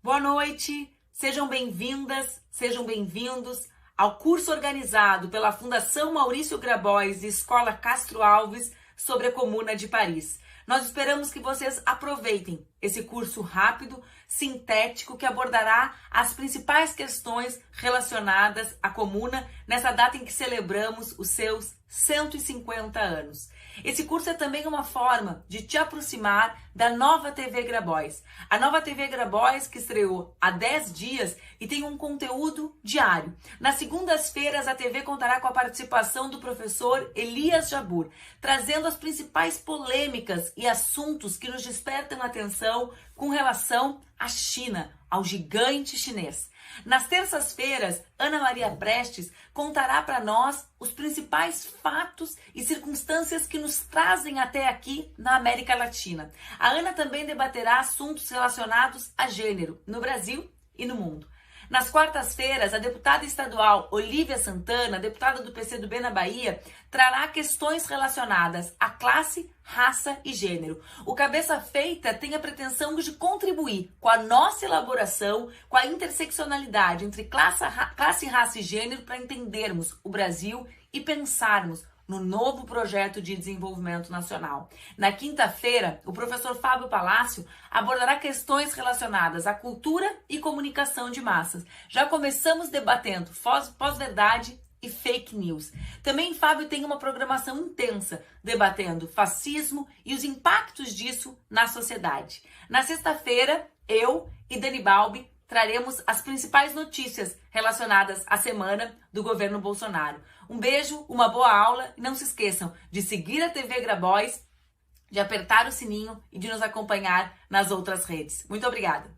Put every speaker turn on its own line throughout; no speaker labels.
Boa noite, sejam bem-vindas, sejam bem-vindos ao curso organizado pela Fundação Maurício Grabois e Escola Castro Alves sobre a Comuna de Paris. Nós esperamos que vocês aproveitem esse curso rápido, sintético, que abordará as principais questões relacionadas à Comuna nessa data em que celebramos os seus 150 anos. Esse curso é também uma forma de te aproximar da nova TV Grabois. A nova TV Grabois que estreou há 10 dias e tem um conteúdo diário. Nas segundas-feiras, a TV contará com a participação do professor Elias Jabbour, trazendo as principais polêmicas e assuntos que nos despertam atenção com relação à China, ao gigante chinês. Nas terças-feiras, Ana Maria Prestes contará para nós os principais fatos e circunstâncias que nos trazem até aqui na América Latina. A Ana também debaterá assuntos relacionados a gênero no Brasil e no mundo. Nas quartas-feiras, a deputada estadual Olívia Santana, deputada do PCdoB na Bahia, trará questões relacionadas à classe, raça e gênero. O Cabeça Feita tem a pretensão de contribuir com a nossa elaboração, com a interseccionalidade entre classe, raça e gênero para entendermos o Brasil e pensarmos no novo projeto de desenvolvimento nacional. Na quinta-feira, o professor Fábio Palácio abordará questões relacionadas à cultura e comunicação de massas. Já começamos debatendo pós-verdade e fake news. Também Fábio tem uma programação intensa, debatendo fascismo e os impactos disso na sociedade. Na sexta-feira, eu e Dani Balbi traremos as principais notícias relacionadas à semana do governo Bolsonaro. Um beijo, uma boa aula e não se esqueçam de seguir a TV Grabois, de apertar o sininho e de nos acompanhar nas outras redes. Muito obrigada!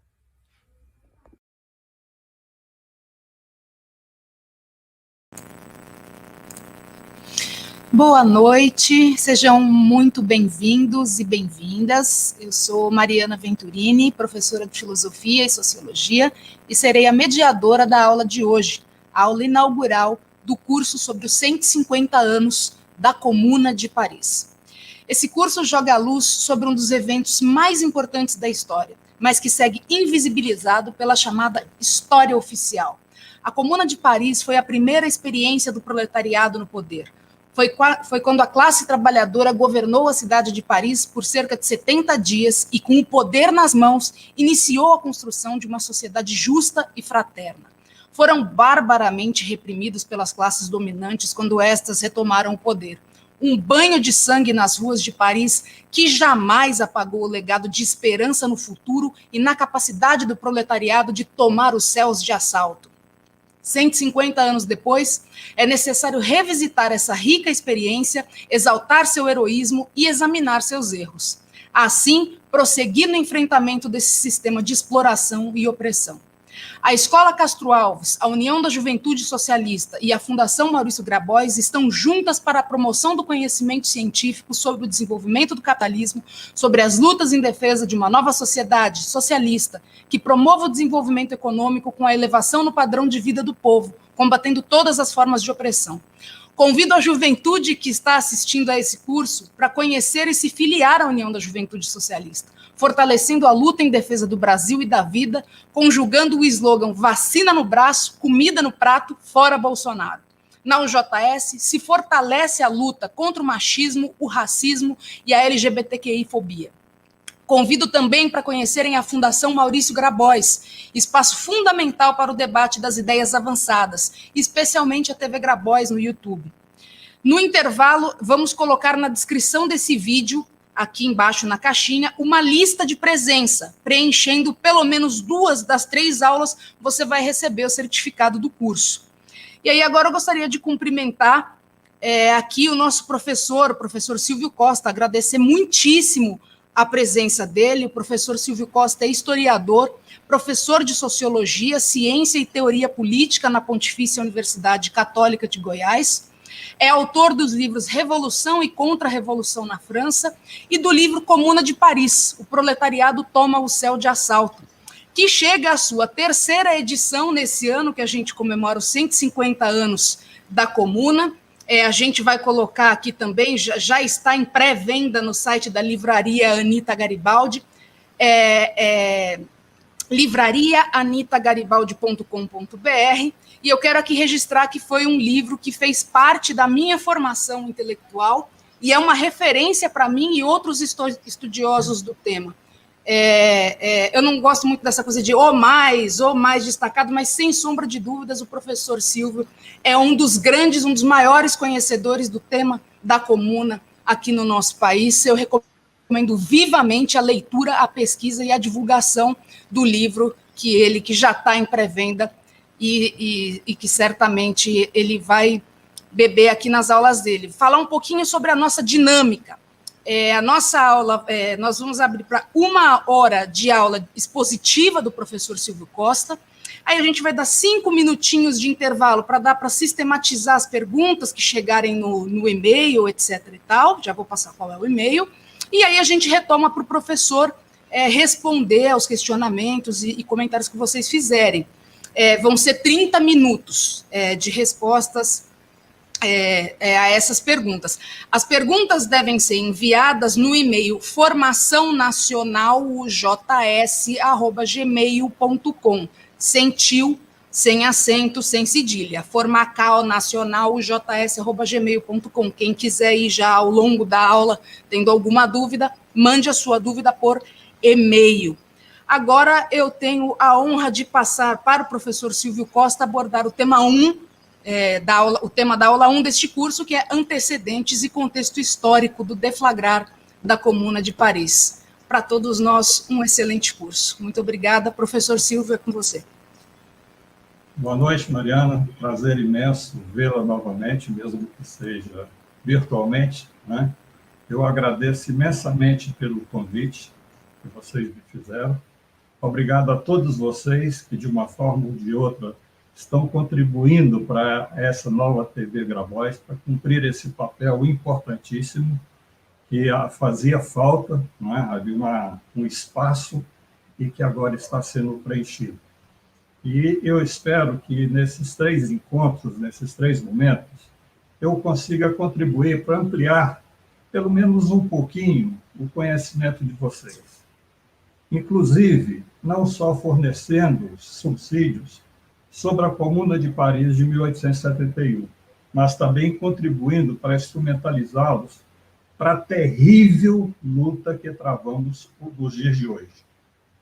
Boa noite, sejam muito bem-vindos e bem-vindas. Eu sou Mariana Venturini, professora de Filosofia e Sociologia, e serei a mediadora da aula de hoje, a aula inaugural do curso sobre os 150 anos da Comuna de Paris. Esse curso joga a luz sobre um dos eventos mais importantes da história, mas que segue invisibilizado pela chamada história oficial. A Comuna de Paris foi a primeira experiência do proletariado no poder. Foi quando a classe trabalhadora governou a cidade de Paris por cerca de 70 dias e, com o poder nas mãos, iniciou a construção de uma sociedade justa e fraterna. Foram barbaramente reprimidos pelas classes dominantes quando estas retomaram o poder. Um banho de sangue nas ruas de Paris que jamais apagou o legado de esperança no futuro e na capacidade do proletariado de tomar os céus de assalto. 150 anos depois, é necessário revisitar essa rica experiência, exaltar seu heroísmo e examinar seus erros. Assim, prosseguir no enfrentamento desse sistema de exploração e opressão. A Escola Castro Alves, a União da Juventude Socialista e a Fundação Maurício Grabois estão juntas para a promoção do conhecimento científico sobre o desenvolvimento do capitalismo, sobre as lutas em defesa de uma nova sociedade socialista que promova o desenvolvimento econômico com a elevação no padrão de vida do povo, combatendo todas as formas de opressão. Convido a juventude que está assistindo a esse curso para conhecer e se filiar à União da Juventude Socialista, fortalecendo a luta em defesa do Brasil e da vida, conjugando o slogan vacina no braço, comida no prato, fora Bolsonaro. Na UJS, se fortalece a luta contra o machismo, o racismo e a LGBTQI-fobia. Convido também para conhecerem a Fundação Maurício Grabois, espaço fundamental para o debate das ideias avançadas, especialmente a TV Grabois no YouTube. No intervalo, vamos colocar na descrição desse vídeo, aqui embaixo na caixinha, uma lista de presença. Preenchendo pelo menos 2 das 3 aulas, você vai receber o certificado do curso. E aí agora eu gostaria de cumprimentar aqui o nosso professor, o professor Silvio Costa, agradecer muitíssimo a presença dele. O professor Silvio Costa é historiador, professor de Sociologia, Ciência e Teoria Política na Pontifícia Universidade Católica de Goiás, é autor dos livros Revolução e Contra-Revolução na França e do livro Comuna de Paris, O Proletariado Toma o Céu de Assalto, que chega à sua 3ª edição nesse ano, que a gente comemora os 150 anos da Comuna. A gente vai colocar aqui também, já está em pré-venda no site da livraria Anita Garibaldi, livrariaanitagaribaldi.com.br, e eu quero aqui registrar que foi um livro que fez parte da minha formação intelectual e é uma referência para mim e outros estudiosos do tema. Eu não gosto muito dessa coisa de ou mais destacado, mas sem sombra de dúvidas o professor Silvio é um dos maiores conhecedores do tema da comuna aqui no nosso país. Eu recomendo vivamente a leitura, a pesquisa e a divulgação do livro que já está em pré-venda e que certamente ele vai beber aqui nas aulas dele. Falar um pouquinho sobre a nossa dinâmica. A nossa aula, nós vamos abrir para 1 hora de aula expositiva do professor Silvio Costa. Aí a gente vai dar 5 minutinhos de intervalo para dar para sistematizar as perguntas que chegarem no e-mail, etc. e tal. Já vou passar qual é o e-mail. E aí a gente retoma para o professor responder aos questionamentos e comentários que vocês fizerem. Vão ser 30 minutos de respostas a essas perguntas. As perguntas devem ser enviadas no e-mail formacaonacionaljs@gmail.com, sem tio, sem acento, sem cedilha. formacaonacionaljs@gmail.com. Quem quiser ir já ao longo da aula tendo alguma dúvida, mande a sua dúvida por e-mail. Agora eu tenho a honra de passar para o professor Silvio Costa abordar o tema 1 o tema da aula 1 deste curso, que é antecedentes e contexto histórico do deflagrar da Comuna de Paris. Para todos nós, um excelente curso. Muito obrigada. Professor Silvio, é com você.
Boa noite, Mariana. Prazer imenso vê-la novamente, mesmo que seja virtualmente, né? Eu agradeço imensamente pelo convite que vocês me fizeram. Obrigado a todos vocês que, de uma forma ou de outra, estão contribuindo para essa nova TV Grabois, para cumprir esse papel importantíssimo que fazia falta, não é? Havia um espaço e que agora está sendo preenchido. E eu espero que nesses 3 encontros, nesses 3 momentos, eu consiga contribuir para ampliar, pelo menos um pouquinho, o conhecimento de vocês. Inclusive, não só fornecendo subsídios sobre a Comuna de Paris de 1871, mas também contribuindo para instrumentalizá-los para a terrível luta que travamos nos dias de hoje,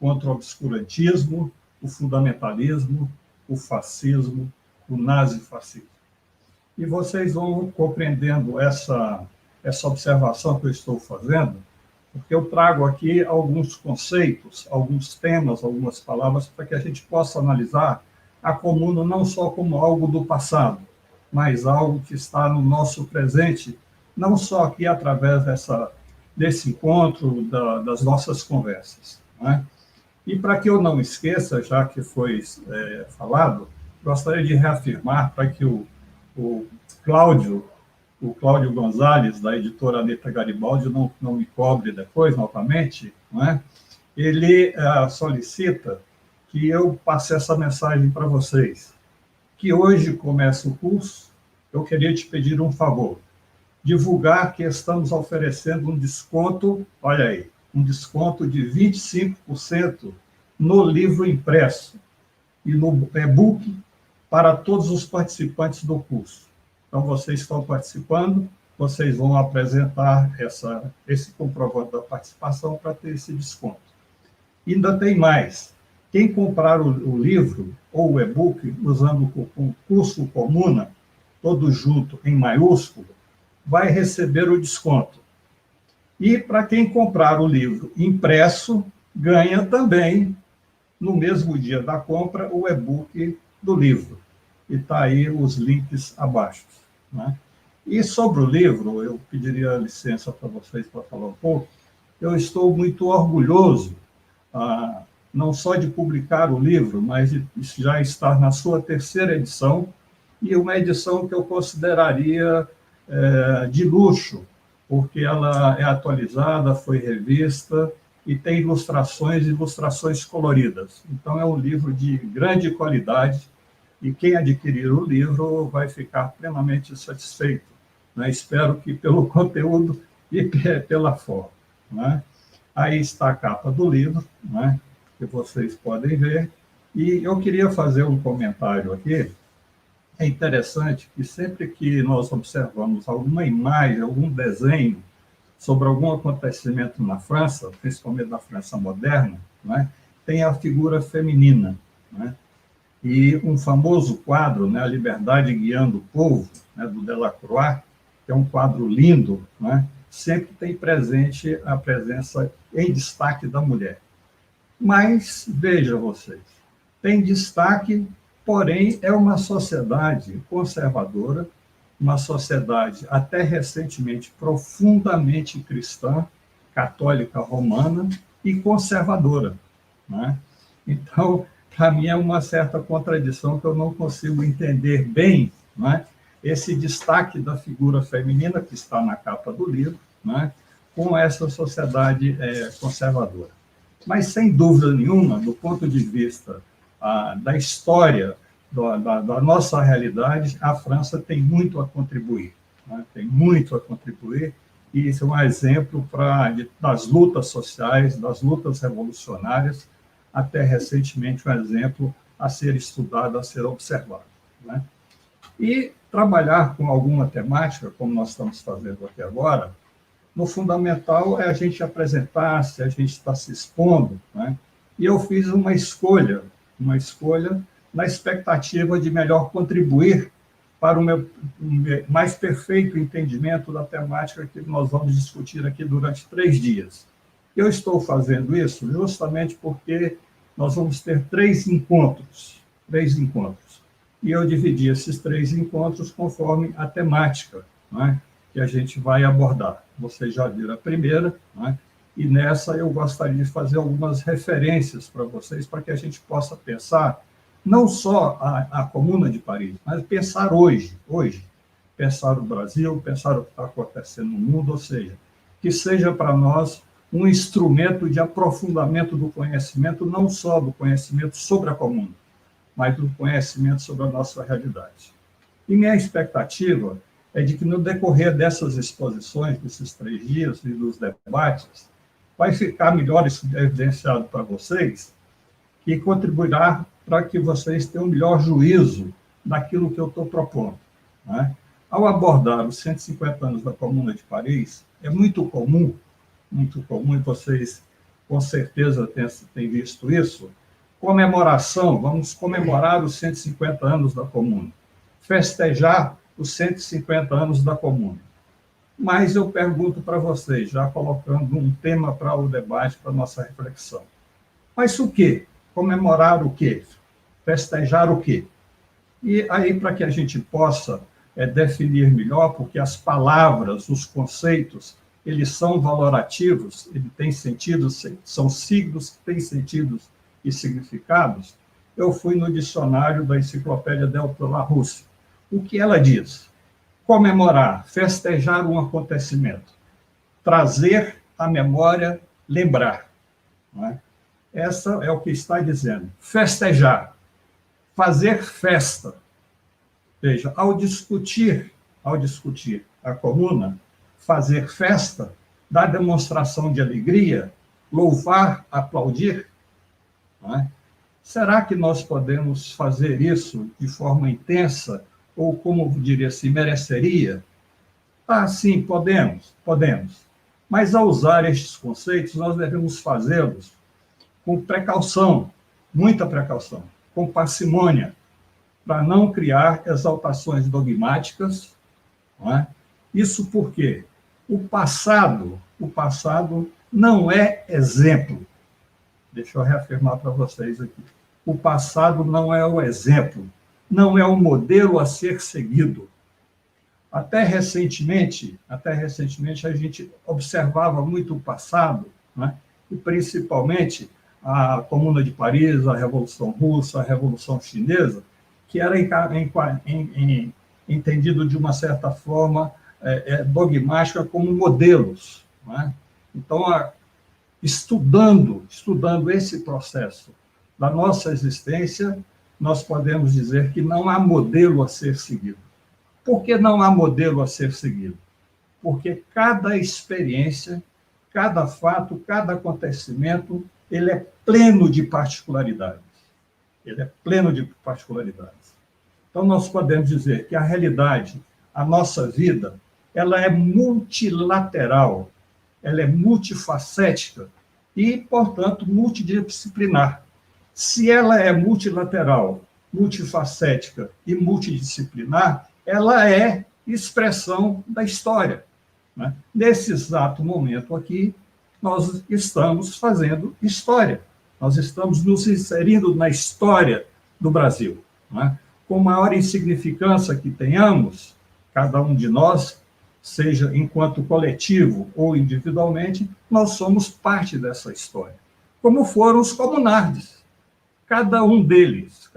contra o obscurantismo, o fundamentalismo, o fascismo, o nazifascismo. E vocês vão compreendendo essa observação que eu estou fazendo, porque eu trago aqui alguns conceitos, alguns temas, algumas palavras, para que a gente possa analisar a comuna não só como algo do passado, mas algo que está no nosso presente, não só aqui através desse encontro, das nossas conversas, não é? E para que eu não esqueça, já que foi falado, gostaria de reafirmar para que o Cláudio Gonzalez, da editora Anita Garibaldi, não me cobre depois, novamente, não é? Ele solicita que eu passe essa mensagem para vocês, que hoje começa o curso. Eu queria te pedir um favor, divulgar que estamos oferecendo um desconto, olha aí, um desconto de 25% no livro impresso e no e-book para todos os participantes do curso. Então, vocês estão participando, vocês vão apresentar esse comprovante da participação para ter esse desconto. E ainda tem mais. Quem comprar o livro ou o e-book usando o curso Comuna, todo junto em maiúsculo, vai receber o desconto. E para quem comprar o livro impresso, ganha também, no mesmo dia da compra, o e-book do livro. E está aí os links abaixo, né? E sobre o livro, eu pediria licença para vocês para falar um pouco. Eu estou muito orgulhoso, não só de publicar o livro, mas de já estar na sua 3ª edição, e uma edição que eu consideraria de luxo, porque ela é atualizada, foi revista e tem ilustrações coloridas. Então, é um livro de grande qualidade e quem adquirir o livro vai ficar plenamente satisfeito, né? Espero que pelo conteúdo e pela forma, né? Aí está a capa do livro, né? que vocês podem ver. E eu queria fazer um comentário aqui. É interessante que sempre que nós observamos alguma imagem, algum desenho sobre algum acontecimento na França, principalmente na França moderna, né, tem a figura feminina, né? E um famoso quadro, né, A Liberdade Guiando o Povo, né, do Delacroix, que é um quadro lindo, né, sempre tem presente a presença em destaque da mulher. Mas, veja vocês, tem destaque, porém, é uma sociedade conservadora, uma sociedade até recentemente profundamente cristã, católica romana e conservadora, né? Então, para mim é uma certa contradição que eu não consigo entender bem, né, esse destaque da figura feminina que está na capa do livro, né, com essa sociedade conservadora. Mas, sem dúvida nenhuma, do ponto de vista da história da nossa realidade, a França tem muito a contribuir, né, tem muito a contribuir, e isso é um exemplo das lutas sociais, das lutas revolucionárias, até recentemente um exemplo a ser estudado, a ser observado, né? E trabalhar com alguma temática, como nós estamos fazendo aqui agora, no fundamental é a gente apresentar se a gente está se expondo, né? E eu fiz uma escolha na expectativa de melhor contribuir para o meu mais perfeito entendimento da temática que nós vamos discutir aqui durante 3 dias. Eu estou fazendo isso justamente porque nós vamos ter 3 encontros. E eu dividi esses 3 encontros conforme a temática, né, que a gente vai abordar. Vocês já viram a primeira, né, e nessa eu gostaria de fazer algumas referências para vocês, para que a gente possa pensar não só a Comuna de Paris, mas pensar hoje, pensar o Brasil, pensar o que está acontecendo no mundo, ou seja, que seja para nós um instrumento de aprofundamento do conhecimento, não só do conhecimento sobre a Comuna, mas do conhecimento sobre a nossa realidade. E minha expectativa é de que, no decorrer dessas exposições, desses 3 dias e dos debates, vai ficar melhor evidenciado para vocês e contribuirá para que vocês tenham um melhor juízo daquilo que eu estou propondo, né? Ao abordar os 150 anos da Comuna de Paris, é muito comum, e vocês com certeza têm visto isso, vamos comemorar os 150 anos da Comuna, festejar os 150 anos da Comuna. Mas eu pergunto para vocês, já colocando um tema para o debate, para a nossa reflexão. Mas o quê? Comemorar o quê? Festejar o quê? E aí, para que a gente possa definir melhor, porque as palavras, os conceitos, eles são valorativos, eles têm sentido, são signos que têm sentidos e significados, eu fui no dicionário da Enciclopédia Delta Larousse. O que ela diz? Comemorar, festejar um acontecimento, trazer à memória, lembrar, não é? Essa é o que está dizendo. Festejar, fazer festa. Veja, ao discutir a Comuna, fazer festa, dar demonstração de alegria, louvar, aplaudir, não é? Será que nós podemos fazer isso de forma intensa, ou, como diria assim, mereceria? Ah, sim, podemos. Mas, ao usar estes conceitos, nós devemos fazê-los com precaução, muita precaução, com parcimônia, para não criar exaltações dogmáticas, não é? Isso porque o passado não é exemplo. Deixa eu reafirmar para vocês aqui. O passado não é o exemplo, não é o modelo a ser seguido. Até recentemente a gente observava muito o passado, né? E principalmente a Comuna de Paris, a Revolução Russa, a Revolução Chinesa, que era entendido de uma certa forma dogmática como modelos, né? Então, estudando esse processo da nossa existência, nós podemos dizer que não há modelo a ser seguido. Por que não há modelo a ser seguido? Porque cada experiência, cada fato, cada acontecimento ele é pleno de particularidades. Ele é pleno de particularidades. Então, nós podemos dizer que a realidade, a nossa vida, ela é multilateral, ela é multifacética e, portanto, multidisciplinar. Se ela é multilateral, multifacética e multidisciplinar, ela é expressão da história, né? Nesse exato momento aqui, nós estamos fazendo história. Nós estamos nos inserindo na história do Brasil, né? Com maior insignificância que tenhamos, cada um de nós, seja enquanto coletivo ou individualmente, nós somos parte dessa história. Como foram os comunardes. Cada um deles,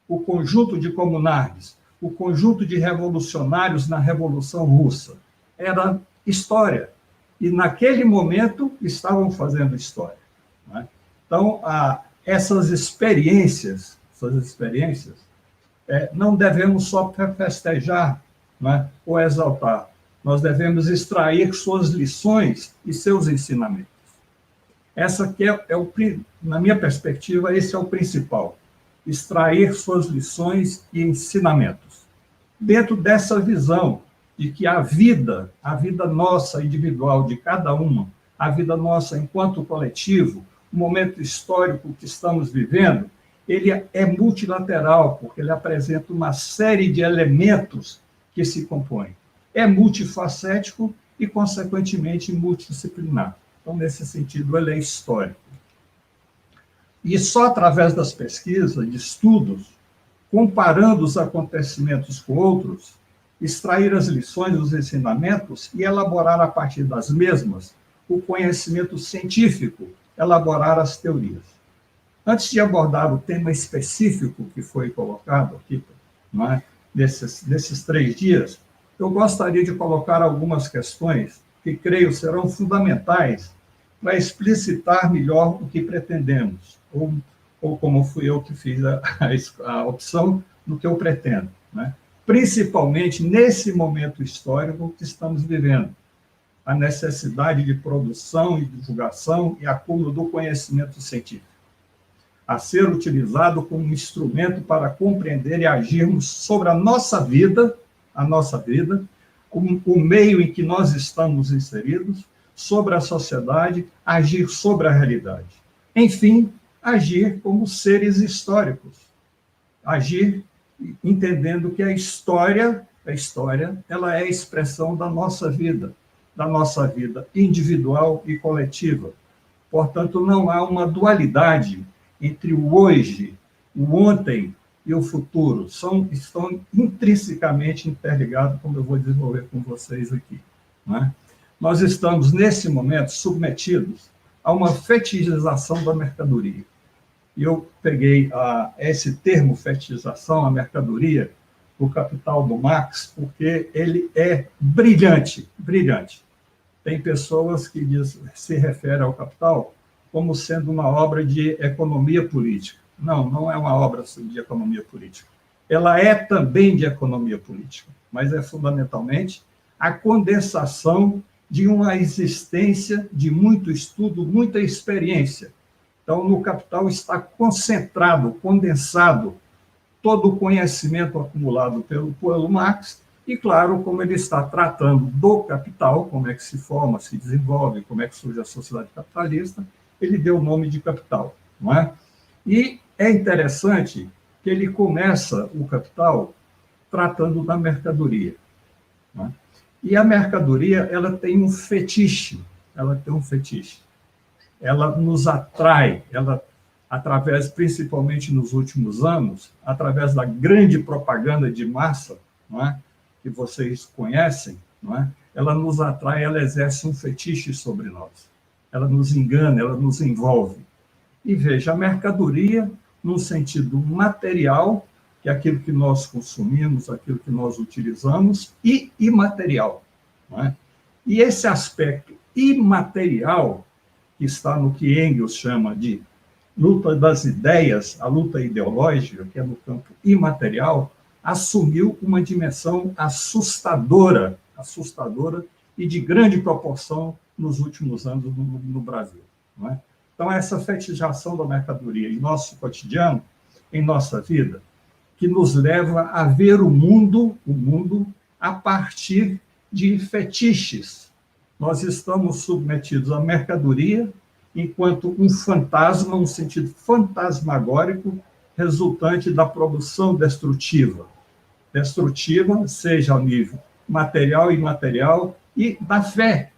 o conjunto de comunardes, o conjunto de revolucionários na Revolução Russa, era história. E, naquele momento, estavam fazendo história, né? Então, essas experiências, não devemos só festejar, né, ou exaltar. Nós devemos extrair suas lições e seus ensinamentos. Essa aqui na minha perspectiva, esse é o principal. Extrair suas lições e ensinamentos. Dentro dessa visão de que a vida nossa individual, de cada uma, a vida nossa enquanto coletivo, o momento histórico que estamos vivendo, ele é multilateral, porque ele apresenta uma série de elementos que se compõem. É multifacético e, consequentemente, multidisciplinar. Então, nesse sentido, ele é histórico. E só através das pesquisas, de estudos, comparando os acontecimentos com outros, extrair as lições, os ensinamentos e elaborar a partir das mesmas o conhecimento científico, elaborar as teorias. Antes de abordar o tema específico que foi colocado aqui, não é, desses 3 dias, eu gostaria de colocar algumas questões que creio serão fundamentais para explicitar melhor o que pretendemos, ou como fui eu que fiz a opção do que eu pretendo, né? Principalmente nesse momento histórico que estamos vivendo, a necessidade de produção e divulgação e acúmulo do conhecimento científico, a ser utilizado como instrumento para compreender e agirmos sobre a nossa vida, o meio em que nós estamos inseridos, sobre a sociedade, agir sobre a realidade. Enfim, agir como seres históricos. Agir entendendo que a história, ela é a expressão da nossa vida individual e coletiva. Portanto, não há uma dualidade entre o hoje, o ontem e o futuro. Estão intrinsecamente interligados, como eu vou desenvolver com vocês aqui, né? Nós estamos, nesse momento, submetidos a uma fetichização da mercadoria. E eu peguei esse termo, fetichização, a mercadoria, o Capital do Marx, porque ele é brilhante. Tem pessoas que se referem ao Capital como sendo uma obra de economia política. Não é uma obra de economia política. Ela é também de economia política, mas é fundamentalmente a condensação de uma existência de muito estudo, muita experiência. Então, no Capital está concentrado, condensado, todo o conhecimento acumulado pelo Marx, e, claro, como ele está tratando do capital, como é que se forma, se desenvolve, como é que surge a sociedade capitalista, ele deu o nome de Capital, não é? E é interessante que ele começa o Capital tratando da mercadoria, não é? E a mercadoria, ela tem um fetiche, ela nos atrai, através, principalmente nos últimos anos, através da grande propaganda de massa, não é? Que vocês conhecem, não é? Ela nos atrai, ela exerce um fetiche sobre nós. Ela nos engana, ela nos envolve. E veja, a mercadoria, num sentido material, que é aquilo que nós consumimos, aquilo que nós utilizamos, e imaterial, não é? E esse aspecto imaterial, que está no que Engels chama de luta das ideias, a luta ideológica, que é no campo imaterial, assumiu uma dimensão assustadora e de grande proporção nos últimos anos no Brasil, não é? Então, essa fetichização da mercadoria em nosso cotidiano, em nossa vida, que nos leva a ver o mundo a partir de fetiches. Nós estamos submetidos à mercadoria enquanto um fantasma, um sentido fantasmagórico, resultante da produção destrutiva. Destrutiva, seja ao nível material e imaterial, e da fé.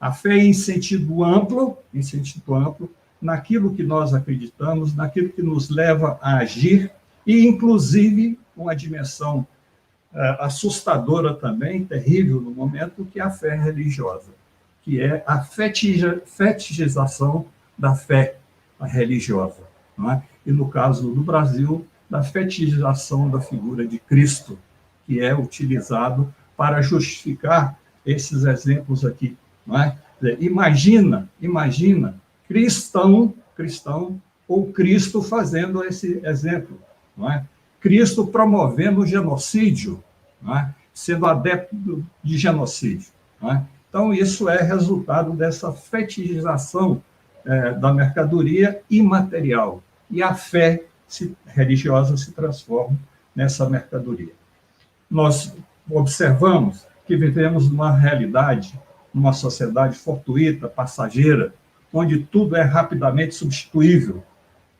A fé em sentido amplo, naquilo que nós acreditamos, naquilo que nos leva a agir, e, inclusive, uma dimensão assustadora também, terrível no momento, que é a fé religiosa, que é a fetichização da fé religiosa. Não é? E, no caso do Brasil, da fetichização da figura de Cristo, que é utilizado para justificar esses exemplos aqui. Não é? Imagina cristão ou Cristo fazendo esse exemplo. Não é? Cristo promovendo o genocídio, não é? Sendo adepto de genocídio. Não é? Então, isso é resultado dessa fetichização da mercadoria imaterial. E a fé religiosa se transforma nessa mercadoria. Nós observamos que vivemos numa realidade, numa sociedade fortuita, passageira, onde tudo é rapidamente substituível.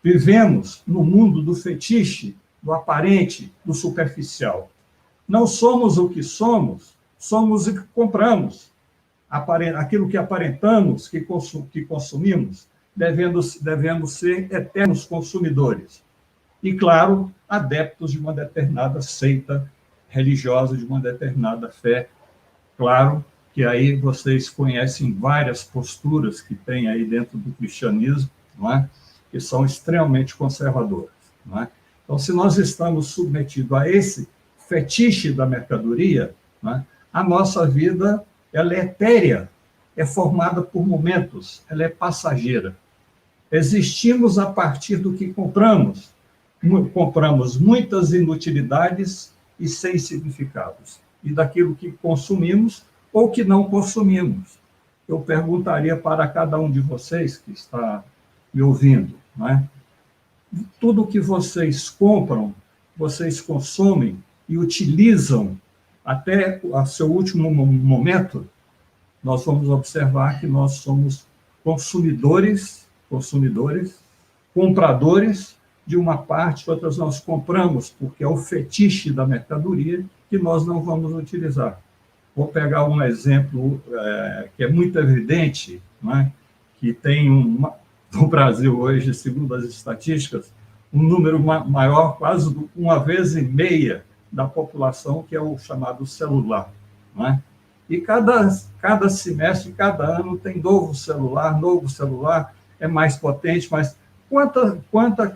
Vivemos no mundo do fetiche, do aparente, do superficial. Não somos o que somos, somos o que compramos. Aquilo que aparentamos, que consumimos, devemos ser eternos consumidores. E, claro, adeptos de uma determinada seita religiosa, de uma determinada fé. Claro que aí vocês conhecem várias posturas que tem aí dentro do cristianismo, não é? Que são extremamente conservadoras. Não é? Então, se nós estamos submetidos a esse fetiche da mercadoria, não é? A nossa vida ela é etérea, é formada por momentos, ela é passageira. Existimos a partir do que compramos. Compramos muitas inutilidades e sem significados. E daquilo que consumimos ou que não consumimos. Eu perguntaria para cada um de vocês que está me ouvindo, não é? Tudo que vocês compram, vocês consomem e utilizam até o seu último momento, nós vamos observar que nós somos consumidores, compradores de uma parte, outras nós compramos, porque é o fetiche da mercadoria que nós não vamos utilizar. Vou pegar um exemplo que é muito evidente, não é? Que tem no Brasil hoje, segundo as estatísticas, um número maior, quase 1,5 da população, que é o chamado celular. Não é? E cada semestre, cada ano, tem novo celular é mais potente, mas quanta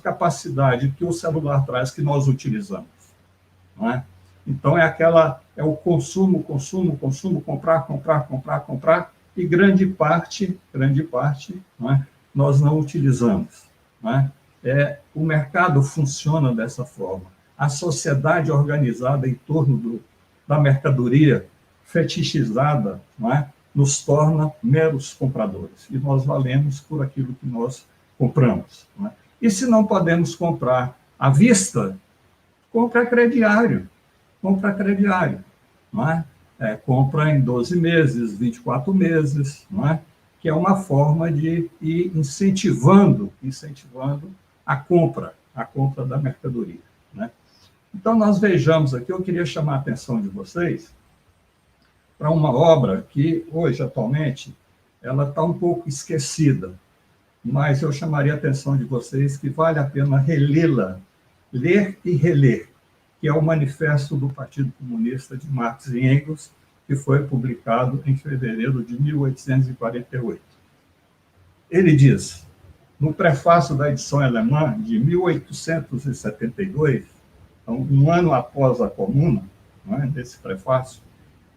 capacidade que o celular traz que nós utilizamos? Não é? Então, é o consumo, comprar, e grande parte não é? Nós não utilizamos. Não é? O mercado funciona dessa forma. A sociedade organizada em torno da mercadoria fetichizada, não é? Nos torna meros compradores. E nós valemos por aquilo que nós compramos. Não é? E se não podemos comprar à vista, compra crediário. Não é? Compra em 12 meses, 24 meses, não é? Que é uma forma de ir incentivando a compra da mercadoria. Né? Então, nós vejamos aqui, eu queria chamar a atenção de vocês para uma obra que, hoje, atualmente, ela está um pouco esquecida, mas eu chamaria a atenção de vocês que vale a pena relê-la, ler e reler, que é o Manifesto do Partido Comunista de Marx e Engels, que foi publicado em fevereiro de 1848. Ele diz, no prefácio da edição alemã de 1872, então, um ano após a Comuna, não é, desse prefácio,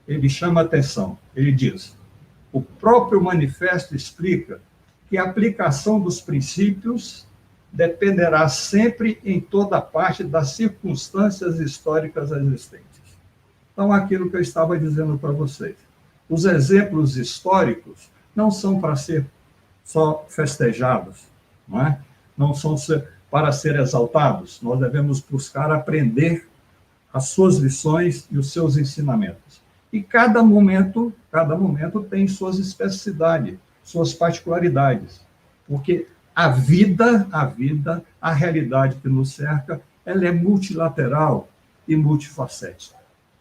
ele chama a atenção, ele diz, o próprio manifesto explica que a aplicação dos princípios dependerá sempre em toda parte das circunstâncias históricas existentes. Então, aquilo que eu estava dizendo para vocês, os exemplos históricos não são para ser só festejados, não é? Não são para ser exaltados. Nós devemos buscar aprender as suas lições e os seus ensinamentos. E cada momento tem suas especificidades, suas particularidades, porque a realidade que nos cerca, ela é multilateral e multifacética,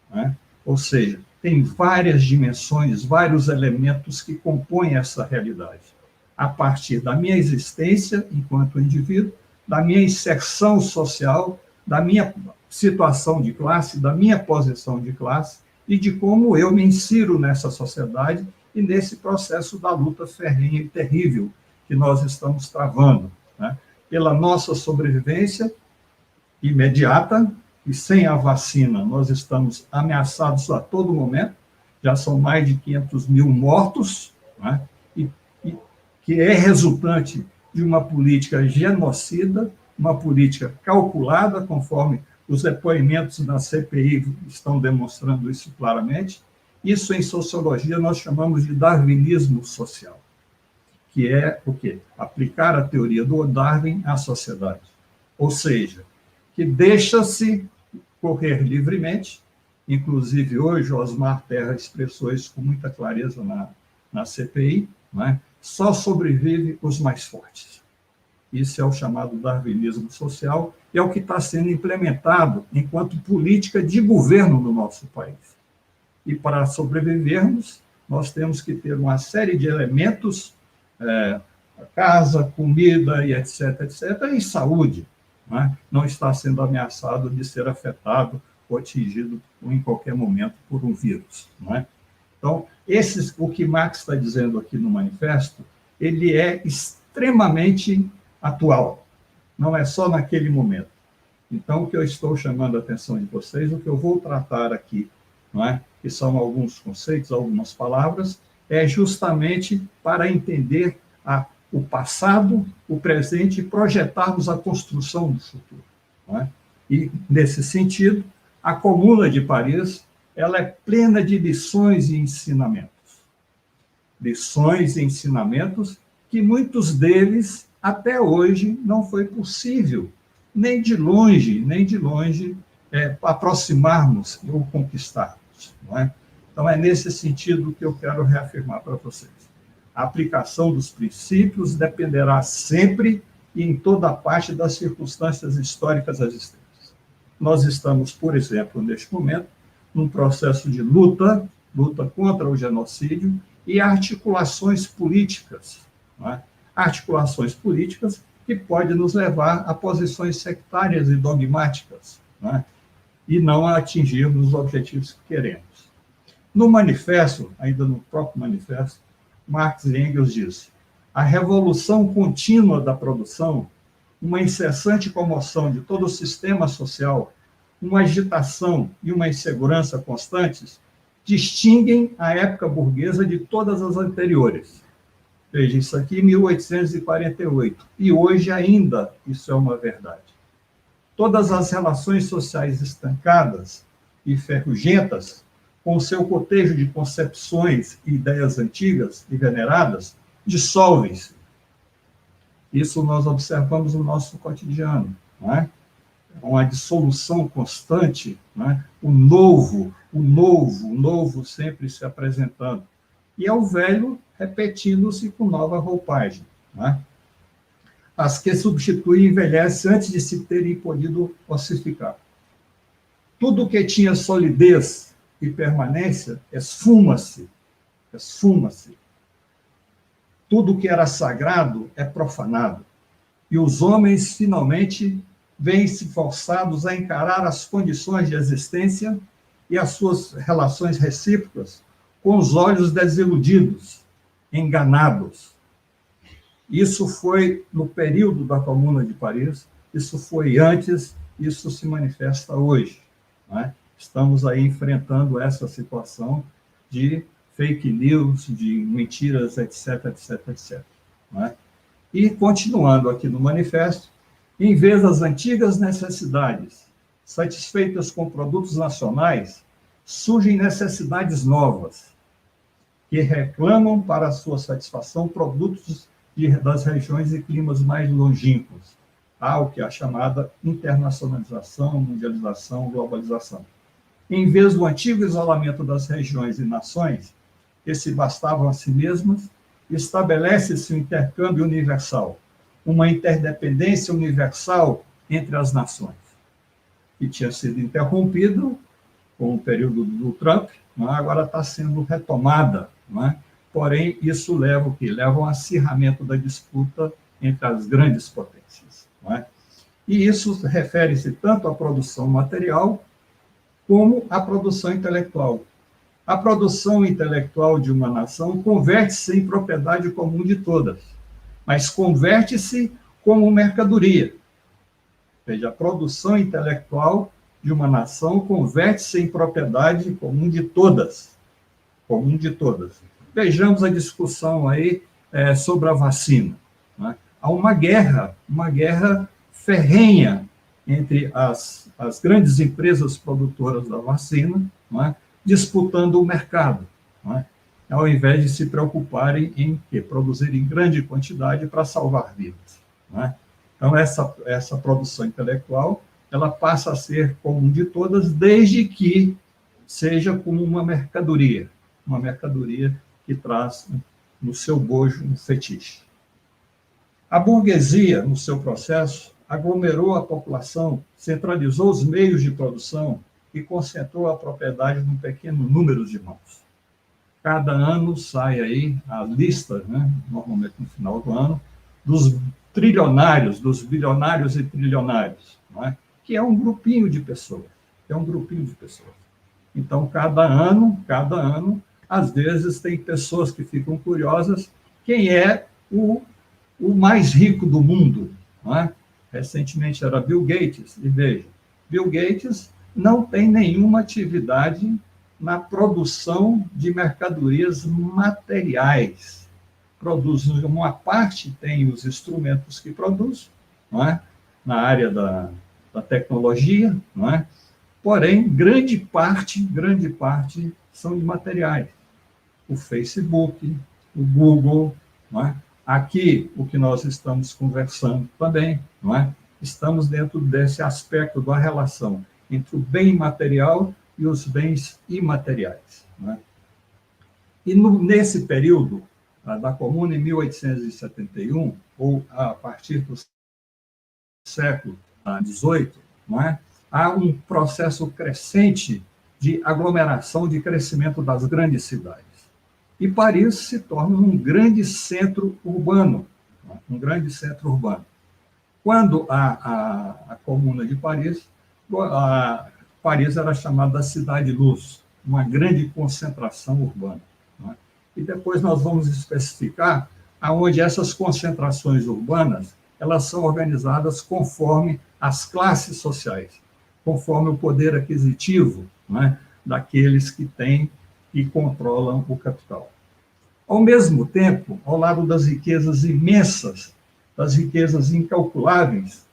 né? Ou seja, tem várias dimensões, vários elementos que compõem essa realidade, a partir da minha existência enquanto indivíduo, da minha inserção social, da minha situação de classe, da minha posição de classe e de como eu me insiro nessa sociedade e nesse processo da luta ferrenha e terrível que nós estamos travando, né? Pela nossa sobrevivência imediata, e sem a vacina nós estamos ameaçados a todo momento, já são mais de 500 mil mortos, né? e que é resultante de uma política genocida, uma política calculada, conforme os depoimentos da CPI estão demonstrando isso claramente. Isso, em sociologia, nós chamamos de darwinismo social, que é o quê? Aplicar a teoria do Darwin à sociedade. Ou seja, que deixa-se correr livremente, inclusive hoje o Osmar Terra expressou isso com muita clareza na CPI, né? Só sobrevive os mais fortes. Isso é o chamado darwinismo social, e é o que está sendo implementado enquanto política de governo no nosso país. E para sobrevivermos, nós temos que ter uma série de elementos, casa, comida, e etc., e saúde, né? Não está sendo ameaçado de ser afetado ou atingido em qualquer momento por um vírus, não é? Então, o que Marx está dizendo aqui no manifesto, ele é extremamente atual, não é só naquele momento. Então, o que eu estou chamando a atenção de vocês, o que eu vou tratar aqui, não é? Que são alguns conceitos, algumas palavras, é justamente para entender o passado, o presente e projetarmos a construção do futuro, não é? E, nesse sentido, a Comuna de Paris, ela é plena de lições e ensinamentos. Lições e ensinamentos que muitos deles, até hoje, não foi possível, nem de longe, aproximarmos ou conquistarmos, não é? Então, é nesse sentido que eu quero reafirmar para vocês. A aplicação dos princípios dependerá sempre e em toda parte das circunstâncias históricas existentes. Nós estamos, por exemplo, neste momento, num processo de luta contra o genocídio e articulações políticas, não é? Articulações políticas que podem nos levar a posições sectárias e dogmáticas, não é? E não a atingirmos os objetivos que queremos. No manifesto, ainda no próprio manifesto, Marx e Engels diz: a revolução contínua da produção, uma incessante comoção de todo o sistema social, uma agitação e uma insegurança constantes, distinguem a época burguesa de todas as anteriores. Veja, isso aqui em 1848. E hoje ainda isso é uma verdade. Todas as relações sociais estancadas e ferrugentas, com seu cotejo de concepções e ideias antigas e veneradas, dissolvem-se. Isso nós observamos no nosso cotidiano, não é? Uma dissolução constante, não é? O novo sempre se apresentando. E é o velho repetindo-se com nova roupagem, não é? As que substituem e envelhecem antes de se terem podido ossificar. Tudo que tinha solidez e permanência esfuma-se. Tudo que era sagrado é profanado. E os homens, finalmente, veem-se forçados a encarar as condições de existência e as suas relações recíprocas com os olhos desiludidos, enganados. Isso foi no período da Comuna de Paris, isso foi antes, isso se manifesta hoje, não é? Estamos aí enfrentando essa situação de fake news, de mentiras, etc. Não é? E, continuando aqui no manifesto, em vez das antigas necessidades satisfeitas com produtos nacionais, surgem necessidades novas, que reclamam para sua satisfação produtos das regiões e climas mais longínquos, ao que é a chamada internacionalização, mundialização, globalização. Em vez do antigo isolamento das regiões e nações, que se bastavam a si mesmas, estabelece-se um intercâmbio universal, uma interdependência universal entre as nações, que tinha sido interrompido com o período do Trump, agora está sendo retomada, porém, isso leva o quê? Leva a um acirramento da disputa entre as grandes potências. E isso refere-se tanto à produção material como à produção intelectual. A produção intelectual de uma nação converte-se em propriedade comum de todas, mas converte-se como mercadoria. Ou seja, a produção intelectual de uma nação converte-se em propriedade comum de todas. Comum de todas. Vejamos a discussão aí sobre a vacina. Há uma guerra ferrenha entre as grandes empresas produtoras da vacina, disputando o mercado, ao invés de se preocuparem em produzir em grande quantidade para salvar vidas. Então, essa produção intelectual ela passa a ser comum de todas, desde que seja como uma mercadoria que traz no seu bojo um fetiche. A burguesia, no seu processo, aglomerou a população, centralizou os meios de produção e concentrou a propriedade num pequeno número de mãos. Cada ano sai aí a lista, normalmente no final do ano, dos trilionários, dos bilionários e trilionários, que é um grupinho de pessoas. Então, cada ano, às vezes tem pessoas que ficam curiosas quem é o mais rico do mundo. Recentemente era Bill Gates, e veja, Bill Gates não tem nenhuma atividade na produção de mercadorias materiais. Produz uma parte, tem os instrumentos que produz, na área da tecnologia, porém, grande parte são imateriais. O Facebook, o Google, aqui, o que nós estamos conversando também, estamos dentro desse aspecto da relação entre o bem material e os bens imateriais. E nesse período da Comuna, em 1871, ou a partir do século XVIII, há um processo crescente de aglomeração, de crescimento das grandes cidades. E Paris se torna um grande centro urbano. Quando a Comuna de Paris, Paris era chamada da Cidade-Luz, uma grande concentração urbana. E depois nós vamos especificar aonde essas concentrações urbanas elas são organizadas conforme as classes sociais, conforme o poder aquisitivo daqueles que têm e controlam o capital. Ao mesmo tempo, ao lado das riquezas imensas, das riquezas incalculáveis,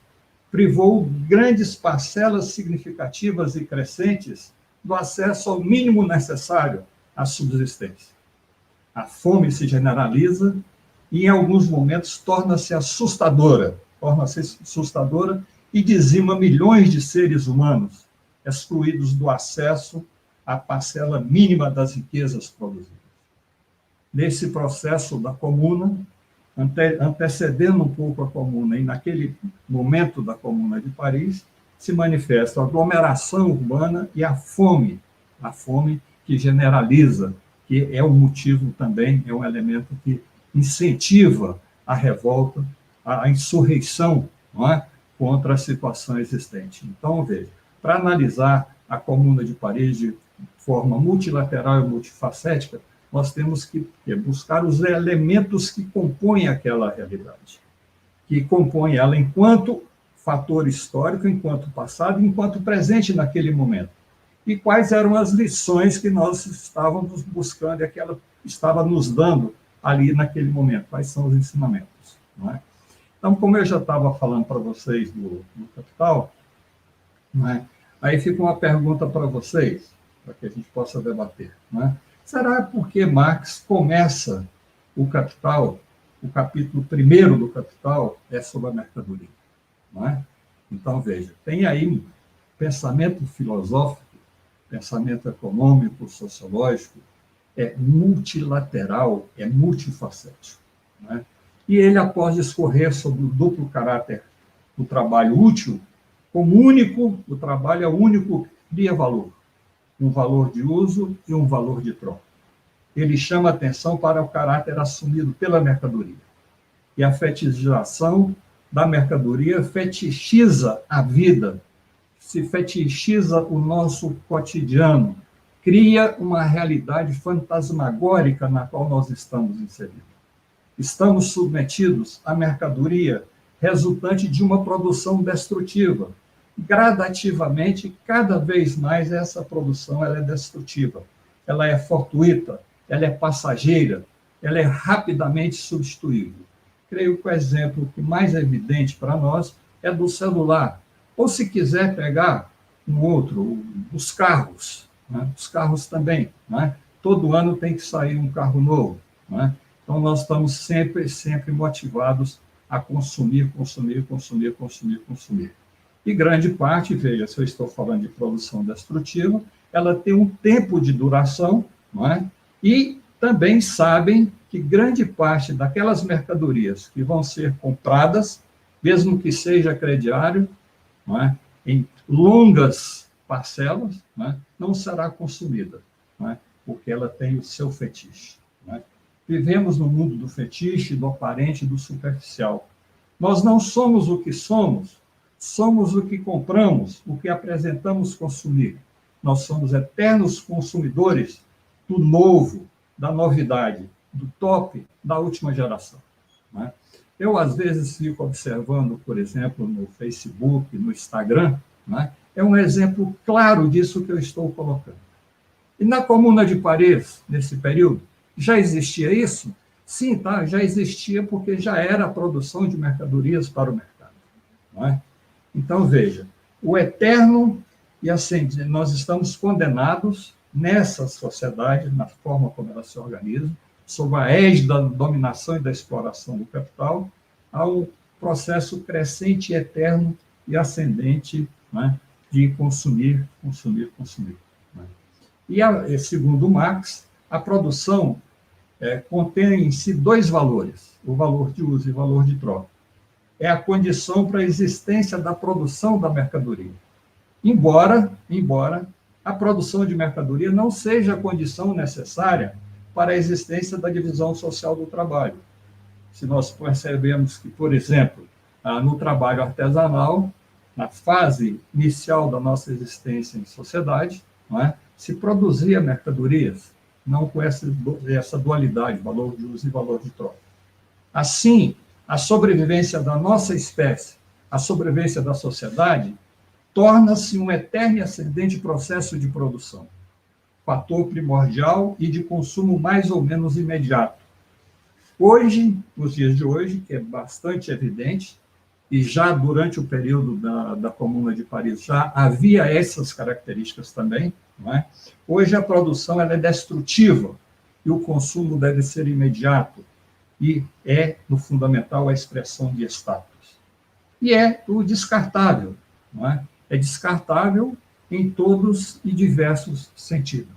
privou grandes parcelas significativas e crescentes do acesso ao mínimo necessário à subsistência. A fome se generaliza e, em alguns momentos, torna-se assustadora e dizima milhões de seres humanos, excluídos do acesso à parcela mínima das riquezas produzidas. Nesse processo da Comuna, antecedendo um pouco a Comuna, e naquele momento da Comuna de Paris, se manifesta a aglomeração urbana e a fome que generaliza, que é um motivo também, é um elemento que incentiva a revolta, a insurreição contra a situação existente. Então, veja, para analisar a Comuna de Paris de forma multilateral e multifacética, nós temos que buscar os elementos que compõem aquela realidade, que compõem ela enquanto fator histórico, enquanto passado, enquanto presente naquele momento. E quais eram as lições que nós estávamos buscando e que ela estava nos dando ali naquele momento, quais são os ensinamentos. Então, como eu já estava falando para vocês do Capital, aí fica uma pergunta para vocês, para que a gente possa debater. Será porque Marx começa o Capital, o capítulo 1º do Capital é sobre a mercadoria. Não é? Então, veja, tem aí um pensamento filosófico, pensamento econômico, sociológico, é multilateral, é multifacético. Não é? E ele, após discorrer sobre o duplo caráter do trabalho útil, como único, o trabalho é o único que cria valor, um valor de uso e um valor de troca. Ele chama atenção para o caráter assumido pela mercadoria. E a fetichização da mercadoria fetichiza a vida, se fetichiza o nosso cotidiano, cria uma realidade fantasmagórica na qual nós estamos inseridos. Estamos submetidos à mercadoria resultante de uma produção destrutiva. Gradativamente, cada vez mais, essa produção ela é destrutiva, ela é fortuita, ela é passageira, ela é rapidamente substituível. Creio que o exemplo que mais é evidente para nós é do celular. Ou, se quiser pegar um outro, os carros. Né? Os carros também. Né? Todo ano tem que sair um carro novo. Né? Então, nós estamos sempre motivados a consumir. E grande parte, veja, se eu estou falando de produção destrutiva, ela tem um tempo de duração, não é? E também sabem que grande parte daquelas mercadorias que vão ser compradas, mesmo que seja crediário, não é? Em longas parcelas, não será consumida, não é? Porque ela tem o seu fetiche. Não é? Vivemos no mundo do fetiche, do aparente, do superficial. Nós não somos o que somos o que compramos, o que apresentamos consumir. Nós somos eternos consumidores do novo, da novidade, do top, da última geração. Né? Eu, às vezes, fico observando, por exemplo, no Facebook, no Instagram, né? É um exemplo claro disso que eu estou colocando. E na Comuna de Paris, nesse período, já existia isso? Sim, tá? Já existia, porque já era a produção de mercadorias para o mercado. Não é? Então, veja, o eterno, e assim, nós estamos condenados nessa sociedade, na forma como ela se organiza, sob a égide da dominação e da exploração do capital, ao processo crescente, eterno e ascendente, né, de consumir. Né? E, segundo Marx, a produção contém em si dois valores, o valor de uso e o valor de troca. É a condição para a existência da produção da mercadoria. Embora a produção de mercadoria não seja a condição necessária para a existência da divisão social do trabalho. Se nós percebemos que, por exemplo, no trabalho artesanal, na fase inicial da nossa existência em sociedade, não é, se produzia mercadorias, não com essa dualidade, valor de uso e valor de troca. Assim, a sobrevivência da nossa espécie, a sobrevivência da sociedade, torna-se um eterno e ascendente processo de produção, fator primordial e de consumo mais ou menos imediato. Hoje, nos dias de hoje, que é bastante evidente, e já durante o período da Comuna de Paris já havia essas características também, não é? Hoje a produção ela é destrutiva e o consumo deve ser imediato, e é, no fundamental, a expressão de status. E é o descartável, não é? É descartável em todos e diversos sentidos.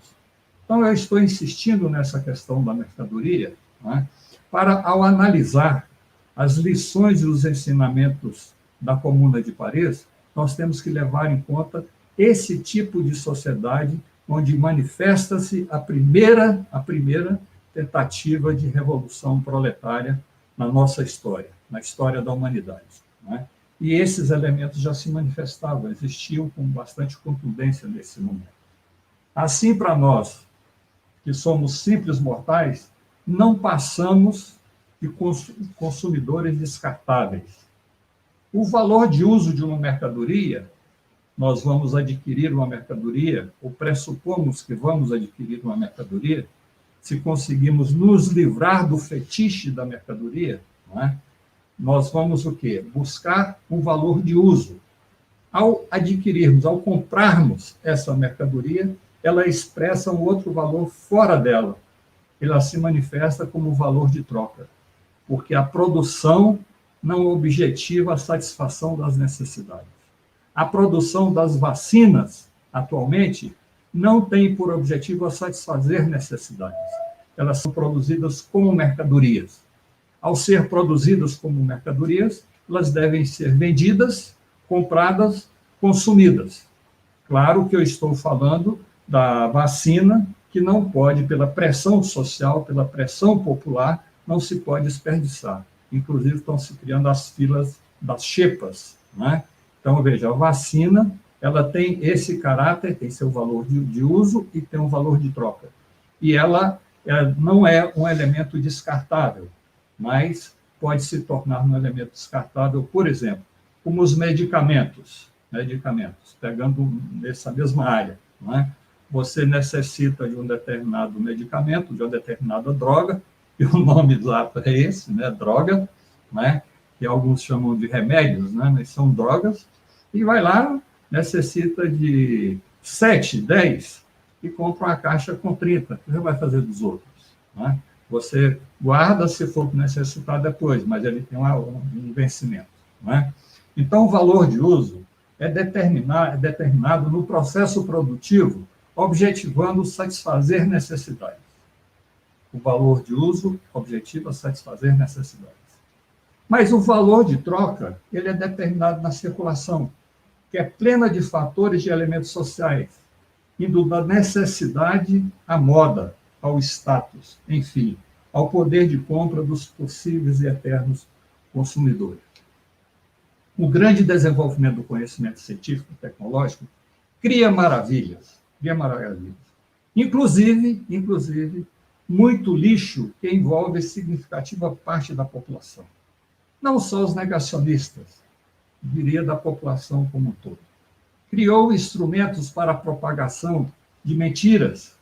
Então, eu estou insistindo nessa questão da mercadoria, não é? Para, ao analisar as lições e os ensinamentos da Comuna de Paris, nós temos que levar em conta esse tipo de sociedade onde manifesta-se a primeira tentativa de revolução proletária na nossa história, na história da humanidade. Não é? E esses elementos já se manifestavam, existiam com bastante contundência nesse momento. Assim, para nós, que somos simples mortais, não passamos de consumidores descartáveis. O valor de uso de uma mercadoria, nós vamos adquirir uma mercadoria, ou pressupomos que vamos adquirir uma mercadoria, se conseguimos nos livrar do fetiche da mercadoria, não é? Nós vamos o quê? Buscar um valor de uso. Ao adquirirmos, ao comprarmos essa mercadoria, ela expressa um outro valor fora dela. Ela se manifesta como valor de troca. porque a produção não objetiva a satisfação das necessidades. A produção das vacinas, atualmente, não tem por objetivo a satisfazer necessidades. Elas são produzidas como mercadorias. Ao ser produzidas como mercadorias, elas devem ser vendidas, compradas, consumidas. Claro que eu estou falando da vacina, que não pode, pela pressão social, pela pressão popular, não se pode desperdiçar. Inclusive, estão se criando as filas das xepas, né? Então, veja, a vacina, ela tem esse caráter, tem seu valor de uso e tem um valor de troca. E ela não é um elemento descartável, mas pode se tornar um elemento descartável, por exemplo, como os medicamentos, pegando nessa mesma área, não é? Você necessita de um determinado medicamento, de uma determinada droga, e o nome exato é esse, né? Droga, né? Que alguns chamam de remédios, né? Mas são drogas, e vai lá, necessita de 7, 10, e compra uma caixa com 30, o que você vai fazer dos outros? Né? Você guarda se for necessitar depois, mas ele tem um vencimento. Né? Então, o valor de uso é determinado no processo produtivo, objetivando satisfazer necessidades. O valor de uso objetiva satisfazer necessidades. Mas o valor de troca, ele é determinado na circulação, que é plena de fatores de elementos sociais, indo da necessidade à moda, ao status, enfim, ao poder de compra dos possíveis e eternos consumidores. O grande desenvolvimento do conhecimento científico e tecnológico cria maravilhas. Inclusive, muito lixo que envolve significativa parte da população. Não só os negacionistas, diria da população como um todo. Criou instrumentos para a propagação de mentiras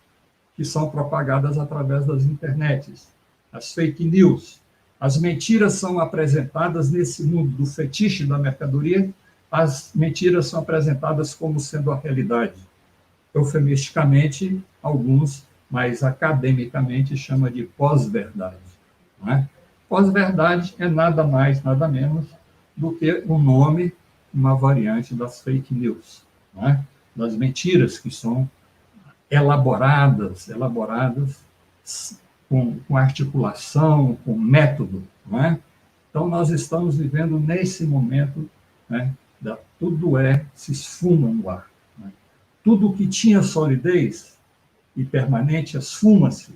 que são propagadas através das internets, as fake news. As mentiras são apresentadas nesse mundo do fetiche da mercadoria, as mentiras são apresentadas como sendo a realidade. Eufemisticamente, alguns, mas academicamente, chama de pós-verdade. Não é? Pós-verdade é nada mais, nada menos do que um nome, uma variante das fake news, não é? Das mentiras que são elaboradas com articulação, com método. Não é? Então, nós estamos vivendo nesse momento, né, tudo se esfuma no ar. Né? Tudo que tinha solidez e permanente esfuma-se.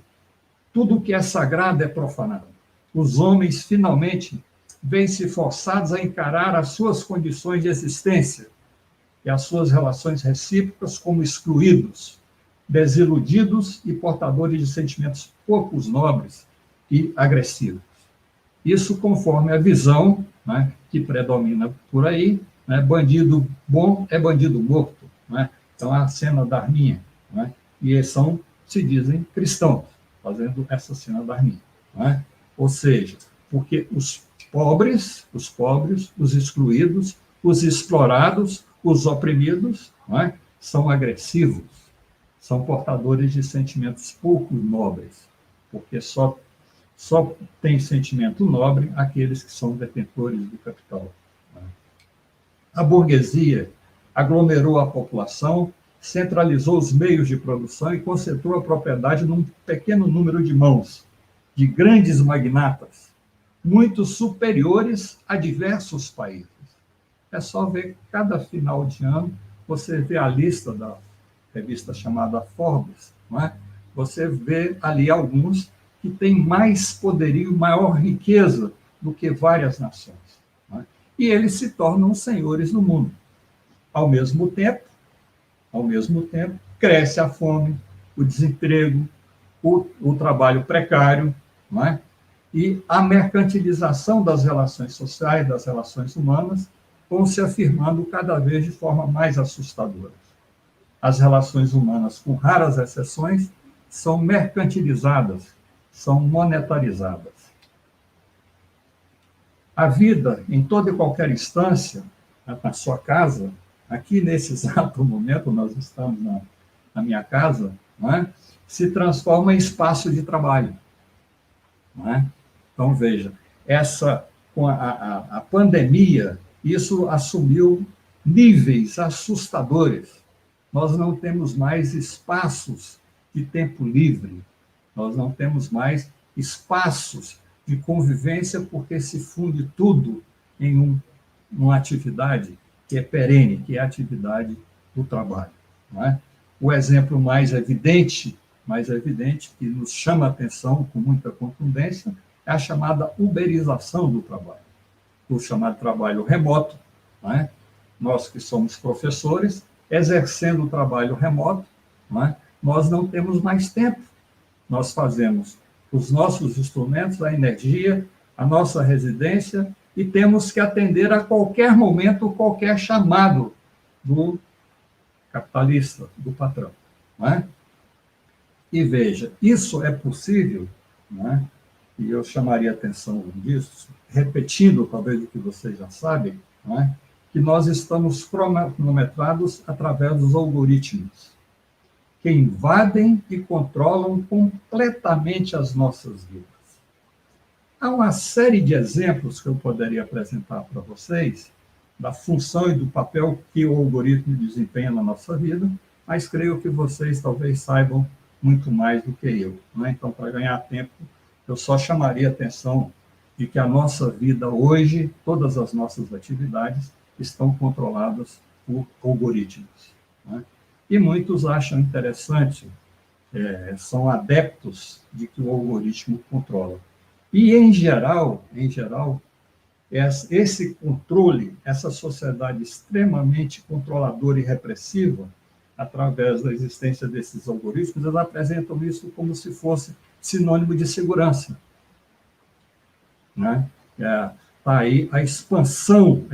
Tudo que é sagrado é profanado. Os homens, finalmente, veem-se forçados a encarar as suas condições de existência e as suas relações recíprocas como excluídos, desiludidos e portadores de sentimentos poucos nobres e agressivos. Isso conforme a visão, né, que predomina por aí, né, bandido bom é bandido morto. Né? Então, a cena da arminha, né, e eles se dizem cristãos, fazendo essa cena da arminha. Né? Ou seja, porque os pobres, os excluídos, os explorados, os oprimidos, não é? São agressivos, são portadores de sentimentos pouco nobres, porque só tem sentimento nobre aqueles que são detentores do capital. Não é? A burguesia aglomerou a população, centralizou os meios de produção e concentrou a propriedade num pequeno número de mãos, de grandes magnatas, muito superiores a diversos países. É só ver, cada final de ano, você vê a lista da revista chamada Forbes, não é? Você vê ali alguns que têm mais poderio, maior riqueza do que várias nações. Não é? E eles se tornam senhores do mundo. Ao mesmo tempo, cresce a fome, o desemprego, o trabalho precário, não é? E a mercantilização das relações sociais, das relações humanas, vão se afirmando cada vez de forma mais assustadora. As relações humanas, com raras exceções, são mercantilizadas, são monetarizadas. A vida, em toda e qualquer instância, na sua casa, aqui nesse exato momento, nós estamos na minha casa, não é? Se transforma em espaço de trabalho. Não é? Então, veja, Com a pandemia, isso assumiu níveis assustadores. Nós não temos mais espaços de tempo livre, nós não temos mais espaços de convivência, porque se funde tudo em uma atividade que é perene, que é a atividade do trabalho. Não é? O exemplo mais evidente, que nos chama a atenção com muita contundência, é a chamada uberização do trabalho, o chamado trabalho remoto. Não é? Nós que somos professores, exercendo o trabalho remoto, não é? Nós não temos mais tempo. Nós fazemos os nossos instrumentos, a energia, a nossa residência, e temos que atender a qualquer momento, qualquer chamado do capitalista, do patrão. Não é? E veja, isso é possível, não é? E eu chamaria a atenção disso, repetindo talvez o que vocês já sabem, não é? Que nós estamos cronometrados através dos algoritmos, que invadem e controlam completamente as nossas vidas. Há uma série de exemplos que eu poderia apresentar para vocês da função e do papel que o algoritmo desempenha na nossa vida, mas creio que vocês talvez saibam muito mais do que eu. Não é? Então, para ganhar tempo, eu só chamaria a atenção de que a nossa vida hoje, todas as nossas atividades, estão controladas por algoritmos. Né? E muitos acham interessante, são adeptos de que o algoritmo controla. E, em geral, esse controle, essa sociedade extremamente controladora e repressiva, através da existência desses algoritmos, eles apresentam isso como se fosse sinônimo de segurança. Né? Está aí a expansão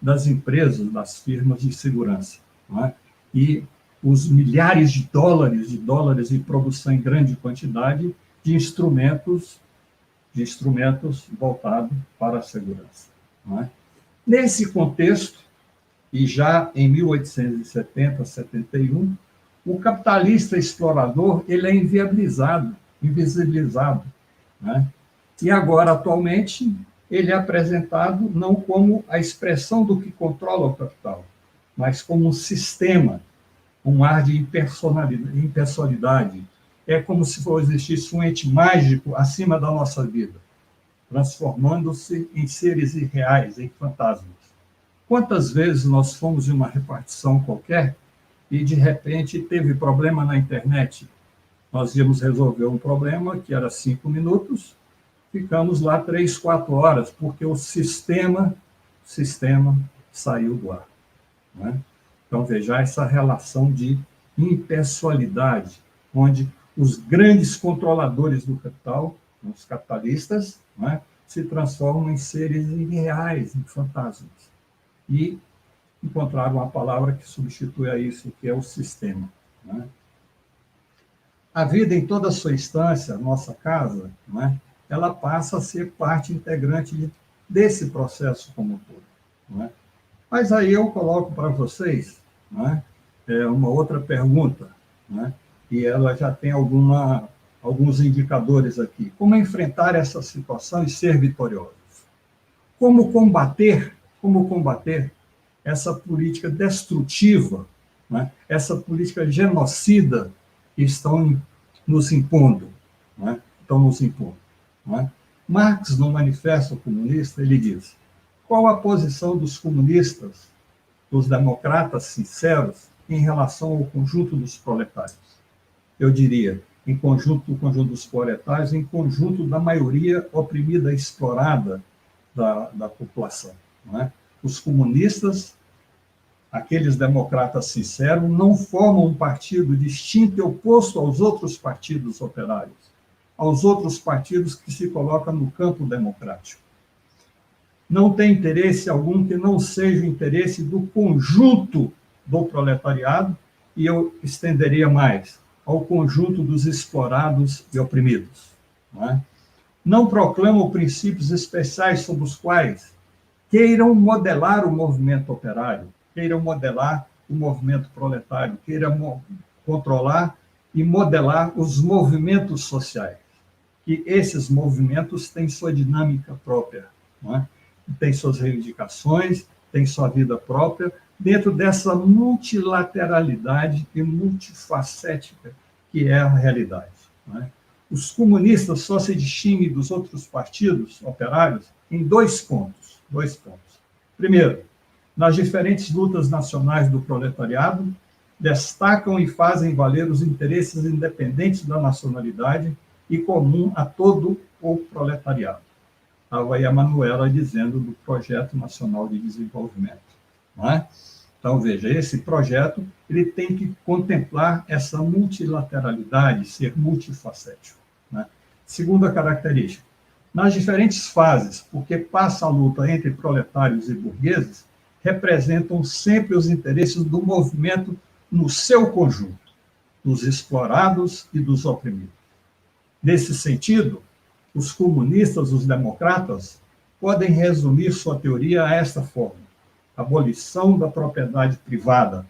das empresas, das firmas de segurança. Não é? E os milhares de dólares em produção em grande quantidade de instrumentos voltados para a segurança. Não é? Nesse contexto, e já em 1870, 71, o capitalista explorador ele é invisibilizado. Né? E agora, atualmente, ele é apresentado não como a expressão do que controla o capital, mas como um sistema, um ar de impessoalidade. É como se existisse um ente mágico acima da nossa vida, transformando-se em seres irreais, em fantasmas. Quantas vezes nós fomos em uma repartição qualquer e, de repente, teve problema na internet? Nós íamos resolver um problema que era 5 minutos, ficamos lá 3, 4 horas, porque o sistema saiu do ar. Né? Então, veja essa relação de impessoalidade, onde os grandes controladores do capital, os capitalistas, né, se transformam em seres irreais, em fantasmas. E encontraram uma palavra que substitui a isso, que é o sistema. Né? A vida, em toda a sua instância, nossa casa, né, ela passa a ser parte integrante desse processo como um todo. Né? Mas aí eu coloco para vocês, né, uma outra pergunta, né, e ela já tem alguns indicadores aqui. Como enfrentar essa situação e ser vitoriosos? Como combater essa política destrutiva, né, essa política genocida que estão nos impondo? Né, né? Marx, no Manifesto Comunista, ele diz: qual a posição dos comunistas, dos democratas sinceros, em relação ao conjunto dos proletários? Eu diria, em conjunto dos proletários, em conjunto da maioria oprimida e explorada da população. Não é? Os comunistas, aqueles democratas sinceros, não formam um partido distinto e oposto aos outros partidos operários, aos outros partidos que se colocam no campo democrático. Não tem interesse algum que não seja o interesse do conjunto do proletariado, e eu estenderia mais, ao conjunto dos explorados e oprimidos. Não é? Não proclamam princípios especiais sobre os quais queiram modelar o movimento operário, queiram modelar o movimento proletário, queiram controlar e modelar os movimentos sociais. que esses movimentos têm sua dinâmica própria, não é? Tem suas reivindicações, tem sua vida própria, dentro dessa multilateralidade e multifacética que é a realidade, não é? Os comunistas só se distinguem dos outros partidos operários em dois pontos. Primeiro, nas diferentes lutas nacionais do proletariado, destacam e fazem valer os interesses independentes da nacionalidade e comum a todo o proletariado. Estava aí a Manuela dizendo do Projeto Nacional de Desenvolvimento, não é? Então, veja, esse projeto ele tem que contemplar essa multilateralidade, ser multifacético, né? Segunda característica, nas diferentes fases, porque passa a luta entre proletários e burgueses, representam sempre os interesses do movimento no seu conjunto, dos explorados e dos oprimidos. Nesse sentido, os comunistas, os democratas, podem resumir sua teoria a esta forma: abolição da propriedade privada,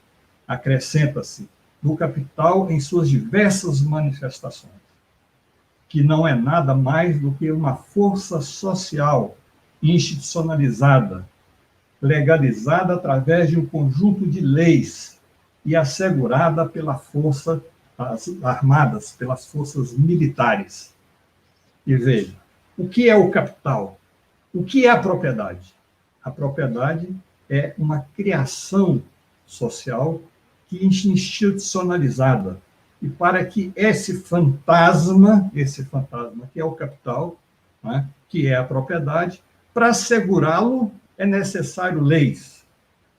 acrescenta-se, do capital em suas diversas manifestações, que não é nada mais do que uma força social institucionalizada, legalizada através de um conjunto de leis e assegurada pela força armadas, pelas forças militares. E veja, o que é o capital? O que é a propriedade? A propriedade é uma criação social que é institucionalizada. E para que esse fantasma que é o capital, né, que é a propriedade, para assegurá-lo é necessário leis.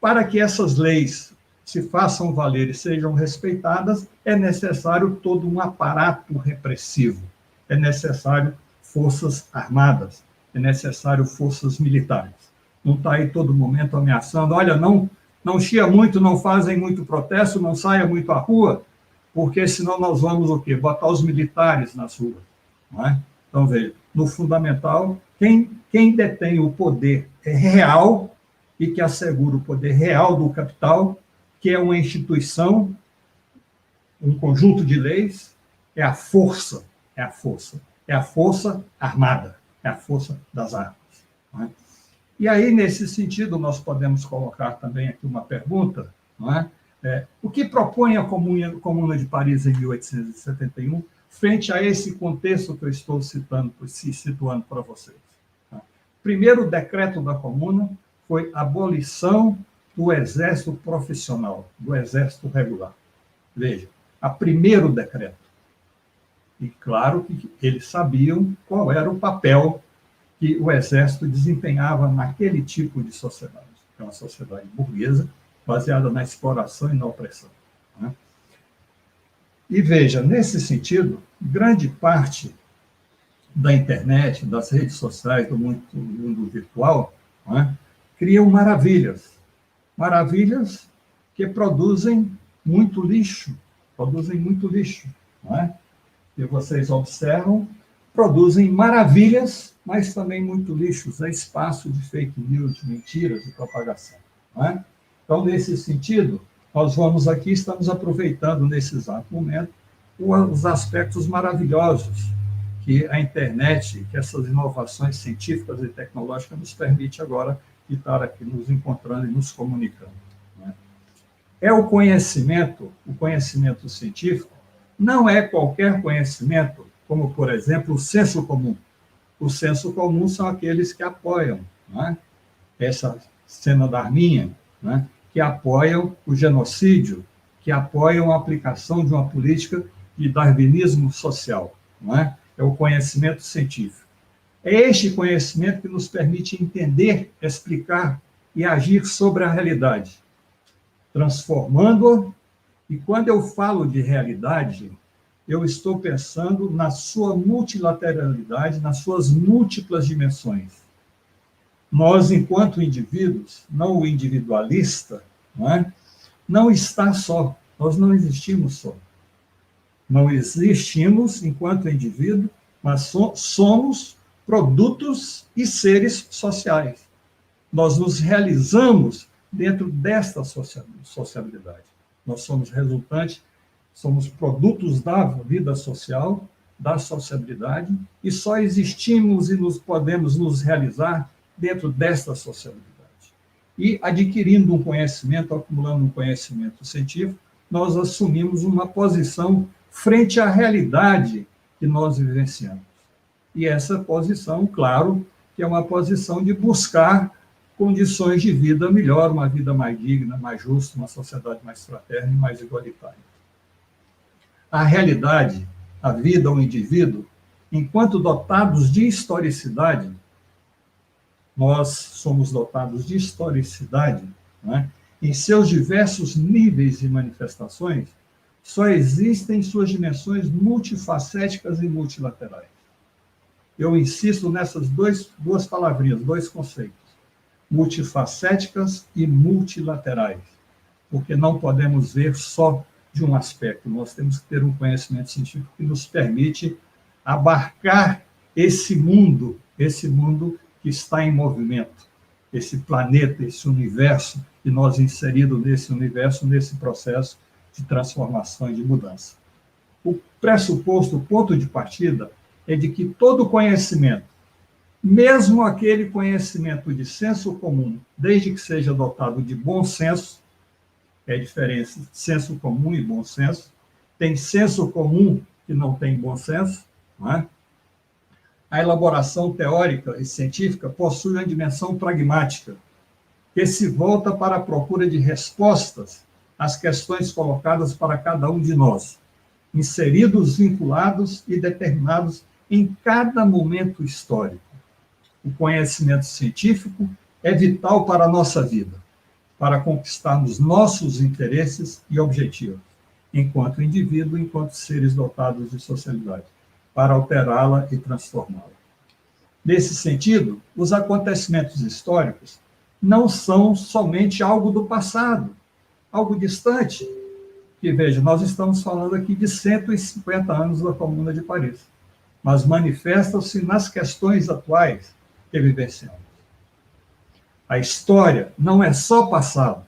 Para que essas leis se façam valer e sejam respeitadas, é necessário todo um aparato repressivo, é necessário forças armadas, é necessário forças militares. Não está aí todo momento ameaçando, olha, não chia muito, não fazem muito protesto, não saia muito à rua, porque senão nós vamos o quê? Botar os militares nas ruas, não é? Então, veja, no fundamental, quem detém o poder real e que assegura o poder real do capital, que é uma instituição, um conjunto de leis, é a força armada, é a força das armas. Não é? E aí, nesse sentido, nós podemos colocar também aqui uma pergunta, não é? O que propõe a Comuna de Paris em 1871 frente a esse contexto que eu estou situando para vocês? Tá? Primeiro decreto da Comuna foi a abolição do exército profissional, do exército regular. Veja, a primeiro decreto. E claro que eles sabiam qual era o papel que o exército desempenhava naquele tipo de sociedade, que é uma sociedade burguesa, baseada na exploração e na opressão. Né? E veja, nesse sentido, grande parte da internet, das redes sociais, do mundo virtual, né, criam maravilhas que produzem muito lixo, não é? E vocês observam, produzem maravilhas, mas também muito lixo, é espaço de fake news, de mentiras, de propagação. Não é? Então, nesse sentido, nós estamos aproveitando nesse exato momento os aspectos maravilhosos que a internet, que essas inovações científicas e tecnológicas nos permite agora estar aqui nos encontrando e nos comunicando. Não é? É o conhecimento científico, não é qualquer conhecimento, como, por exemplo, o senso comum. O senso comum são aqueles que apoiam, não é? Essa cena da arminha, não é? Que apoiam o genocídio, que apoiam a aplicação de uma política de darwinismo social. Não é? É o conhecimento científico. É este conhecimento que nos permite entender, explicar e agir sobre a realidade, transformando-a. E quando eu falo de realidade, eu estou pensando na sua multilateralidade, nas suas múltiplas dimensões. Nós, enquanto indivíduos, não o individualista, não está só, nós não existimos só. Não existimos enquanto indivíduo, mas somos produtos e seres sociais. Nós nos realizamos dentro desta sociabilidade. Nós somos resultantes, somos produtos da vida social da sociabilidade e só existimos e podemos nos realizar dentro desta sociabilidade. E adquirindo um conhecimento, acumulando um conhecimento científico, nós assumimos uma posição frente à realidade que nós vivenciamos. E essa posição, claro, que é uma posição de buscar condições de vida melhor, uma vida mais digna, mais justa, uma sociedade mais fraterna e mais igualitária. A realidade, a vida, o indivíduo, enquanto dotados de historicidade, nós somos dotados de historicidade, né? Em seus diversos níveis e manifestações, só existem suas dimensões multifacéticas e multilaterais. Eu insisto nessas duas palavrinhas, dois conceitos, multifacéticas e multilaterais, porque não podemos ver só de um aspecto, nós temos que ter um conhecimento científico que nos permite abarcar esse mundo que está em movimento, esse planeta, esse universo, e nós inseridos nesse universo, nesse processo de transformação e de mudança. O pressuposto, o ponto de partida, é de que todo conhecimento, mesmo aquele conhecimento de senso comum, desde que seja dotado de bom senso, é a diferença de senso comum e bom senso, tem senso comum que não tem bom senso, não é? A elaboração teórica e científica possui uma dimensão pragmática, que se volta para a procura de respostas às questões colocadas para cada um de nós, inseridos, vinculados e determinados em cada momento histórico. O conhecimento científico é vital para a nossa vida, para conquistarmos nossos interesses e objetivos, enquanto indivíduo, enquanto seres dotados de socialidade, para alterá-la e transformá-la. Nesse sentido, os acontecimentos históricos não são somente algo do passado, algo distante, que, veja, nós estamos falando aqui de 150 anos da Comuna de Paris, mas manifestam-se nas questões atuais que vivenciamos. A história não é só passado,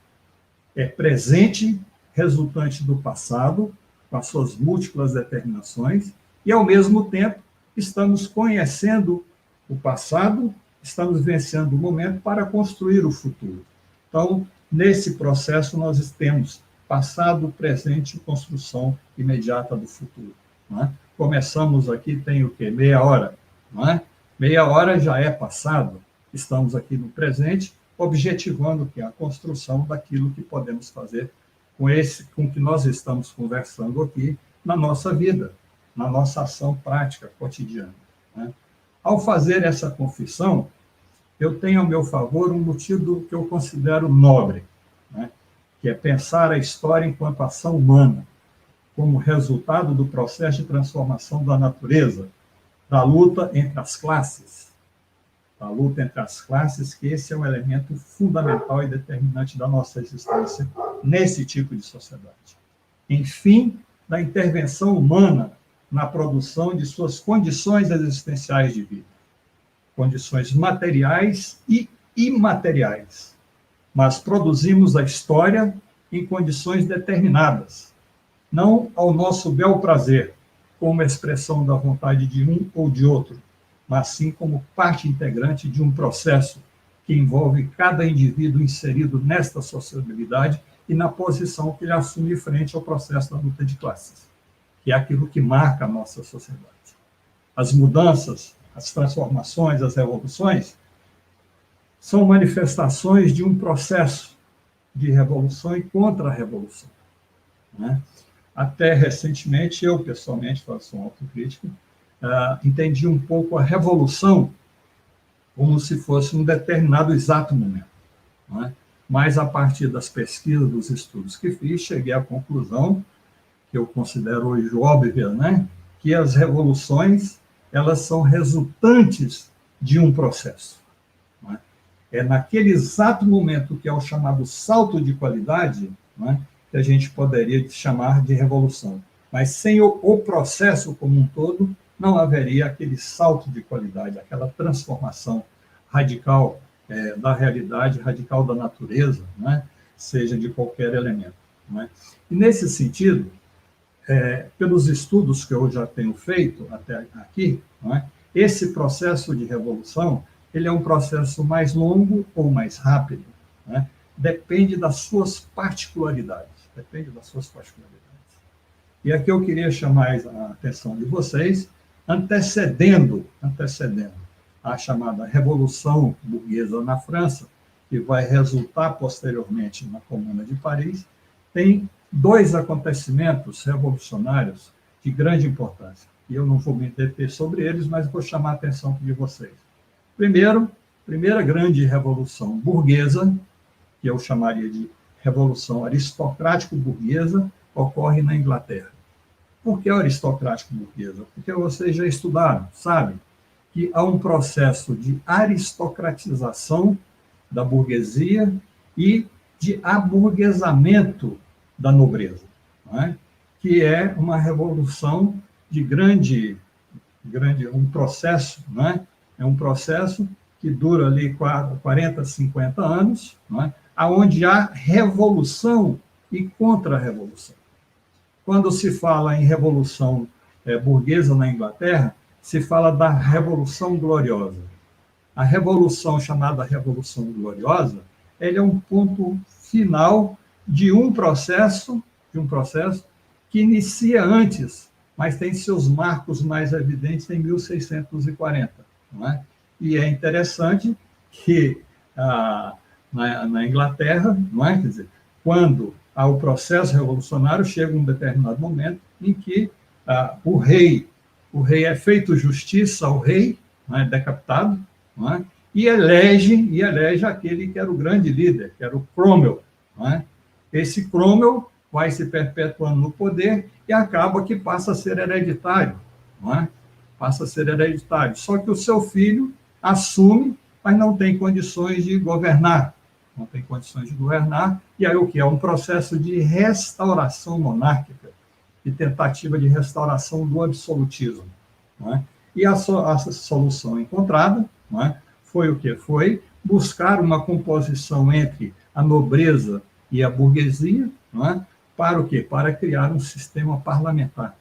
é presente, resultante do passado, com as suas múltiplas determinações, e, ao mesmo tempo, estamos conhecendo o passado, estamos vivenciando o momento para construir o futuro. Então, nesse processo, nós temos passado, presente e construção imediata do futuro. Não é? Começamos aqui, tem o quê? Meia hora. Não é? Meia hora já é passado, estamos aqui no presente, objetivando que a construção daquilo que podemos fazer com o que nós estamos conversando aqui na nossa vida, na nossa ação prática cotidiana. Né? Ao fazer essa confissão, eu tenho ao meu favor um motivo que eu considero nobre, né? Que é pensar a história enquanto ação humana, como resultado do processo de transformação da natureza, da luta entre as classes, que esse é um elemento fundamental e determinante da nossa existência nesse tipo de sociedade. Enfim, da intervenção humana na produção de suas condições existenciais de vida, condições materiais e imateriais, mas produzimos a história em condições determinadas, não ao nosso bel prazer, como expressão da vontade de um ou de outro, mas sim como parte integrante de um processo que envolve cada indivíduo inserido nesta sociabilidade e na posição que ele assume frente ao processo da luta de classes, que é aquilo que marca a nossa sociedade. As mudanças, as transformações, as revoluções são manifestações de um processo de revolução e contra-revolução. Né? Até recentemente, eu pessoalmente faço uma autocrítica, entendi um pouco a revolução como se fosse um determinado exato momento. Né? Mas, a partir das pesquisas, dos estudos que fiz, cheguei à conclusão, que eu considero hoje óbvia, né? Que as revoluções elas são resultantes de um processo. Né? É naquele exato momento que é o chamado salto de qualidade, né, que a gente poderia chamar de revolução. Mas sem o processo como um todo, não haveria aquele salto de qualidade, aquela transformação radical da realidade, radical da natureza, né, seja de qualquer elemento. Né? E, nesse sentido, pelos estudos que eu já tenho feito até aqui, não é? Esse processo de revolução, ele é um processo mais longo ou mais rápido, não é? Depende das suas particularidades. Depende das suas particularidades. E aqui eu queria chamar a atenção de vocês, antecedendo a chamada Revolução Burguesa na França, que vai resultar posteriormente na Comuna de Paris, tem 2 acontecimentos revolucionários de grande importância. E eu não vou me deter sobre eles, mas vou chamar a atenção de vocês. Primeiro, primeira grande revolução burguesa, que eu chamaria de revolução aristocrático-burguesa, ocorre na Inglaterra. Por que aristocrático-burguesa? Porque vocês já estudaram, sabem, que há um processo de aristocratização da burguesia e de aburguesamento da nobreza, não é? Que é uma revolução de grande um processo, não é? É um processo que dura ali 40, 50 anos, não é? Onde há revolução e contra-revolução. Quando se fala em revolução burguesa na Inglaterra, se fala da Revolução Gloriosa. A revolução chamada Revolução Gloriosa, ele é um ponto final de um processo que inicia antes, mas tem seus marcos mais evidentes em 1640, não é? E é interessante que na Inglaterra, não é? Quer dizer, quando há o processo revolucionário, chega um determinado momento em que o rei é feito justiça ao rei, não é? Decapitado, não é? E elege aquele que era o grande líder, que era o Cromwell, não é? Esse Cromwell vai se perpetuando no poder e acaba que passa a ser hereditário, não é? Passa a ser hereditário. Só que o seu filho assume, mas não tem condições de governar. Não tem condições de governar. E aí o que? É um processo de restauração monárquica, de tentativa de restauração do absolutismo, não é? E a solução encontrada, não é? Foi o quê? Foi buscar uma composição entre a nobreza e a burguesia, não é? Para o quê? Para criar um sistema parlamentar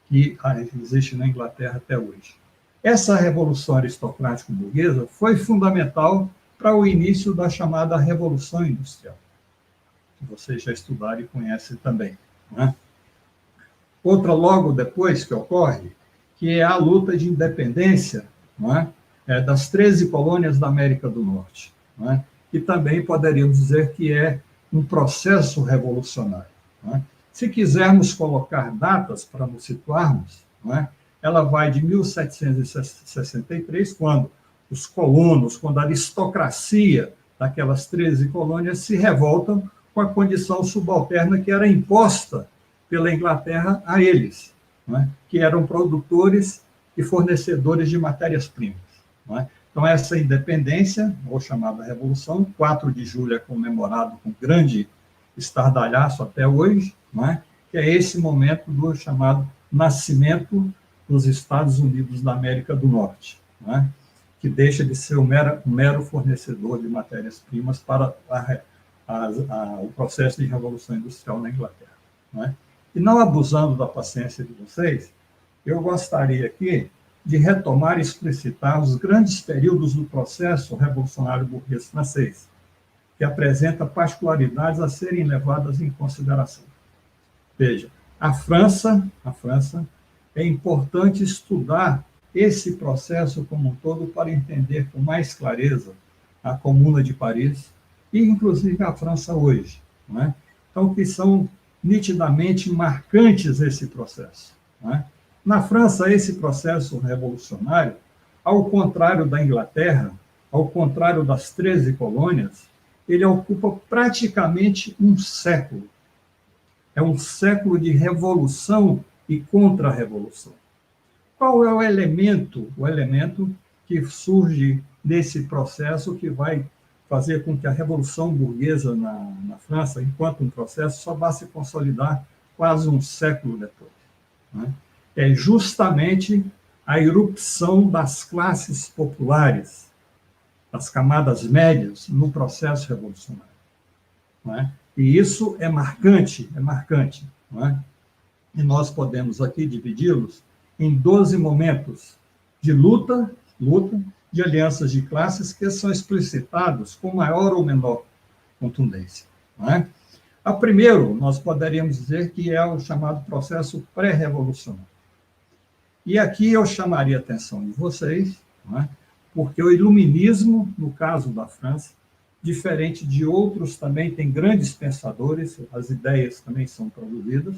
que existe na Inglaterra até hoje. Essa revolução aristocrático-burguesa foi fundamental para o início da chamada Revolução Industrial, que vocês já estudaram e conhecem também, não é? Outra logo depois que ocorre, que é a luta de independência, não é? Das 13 colônias da América do Norte, não é? Que também poderíamos dizer que é um processo revolucionário, não é? Se quisermos colocar datas para nos situarmos, não é? Ela vai de 1763, quando os colonos, quando a aristocracia daquelas 13 colônias se revoltam com a condição subalterna que era imposta pela Inglaterra a eles, não é? Que eram produtores e fornecedores de matérias-primas, não é? Então, essa independência, ou chamada Revolução, 4 de julho é comemorado com grande estardalhaço até hoje, não é? Que é esse momento do chamado nascimento dos Estados Unidos da América do Norte, não é? Que deixa de ser um mero fornecedor de matérias-primas para o processo de revolução industrial na Inglaterra, não é? E não abusando da paciência de vocês, eu gostaria aqui de retomar e explicitar os grandes períodos do processo revolucionário burguês francês, que apresenta particularidades a serem levadas em consideração. Veja, a França, é importante estudar esse processo como um todo para entender com mais clareza a Comuna de Paris e, inclusive, a França hoje, não é? Então, que são nitidamente marcantes esse processo, não é? Na França, esse processo revolucionário, ao contrário da Inglaterra, ao contrário das 13 colônias, ele ocupa praticamente um século. É um século de revolução e contra-revolução. Qual é o elemento que surge nesse processo que vai fazer com que a Revolução Burguesa na França, enquanto um processo, só vá se consolidar quase um século depois, né? É justamente a irrupção das classes populares, das camadas médias, no processo revolucionário, não é? E isso é marcante, não é? e nós podemos aqui dividi-los em 12 momentos de luta, de alianças de classes que são explicitados com maior ou menor contundência. Não é? A primeiro, nós poderíamos dizer que é o chamado processo pré-revolucionário. E aqui eu chamaria a atenção de vocês, não é? Porque o iluminismo, no caso da França, diferente de outros também, tem grandes pensadores, as ideias também são produzidas,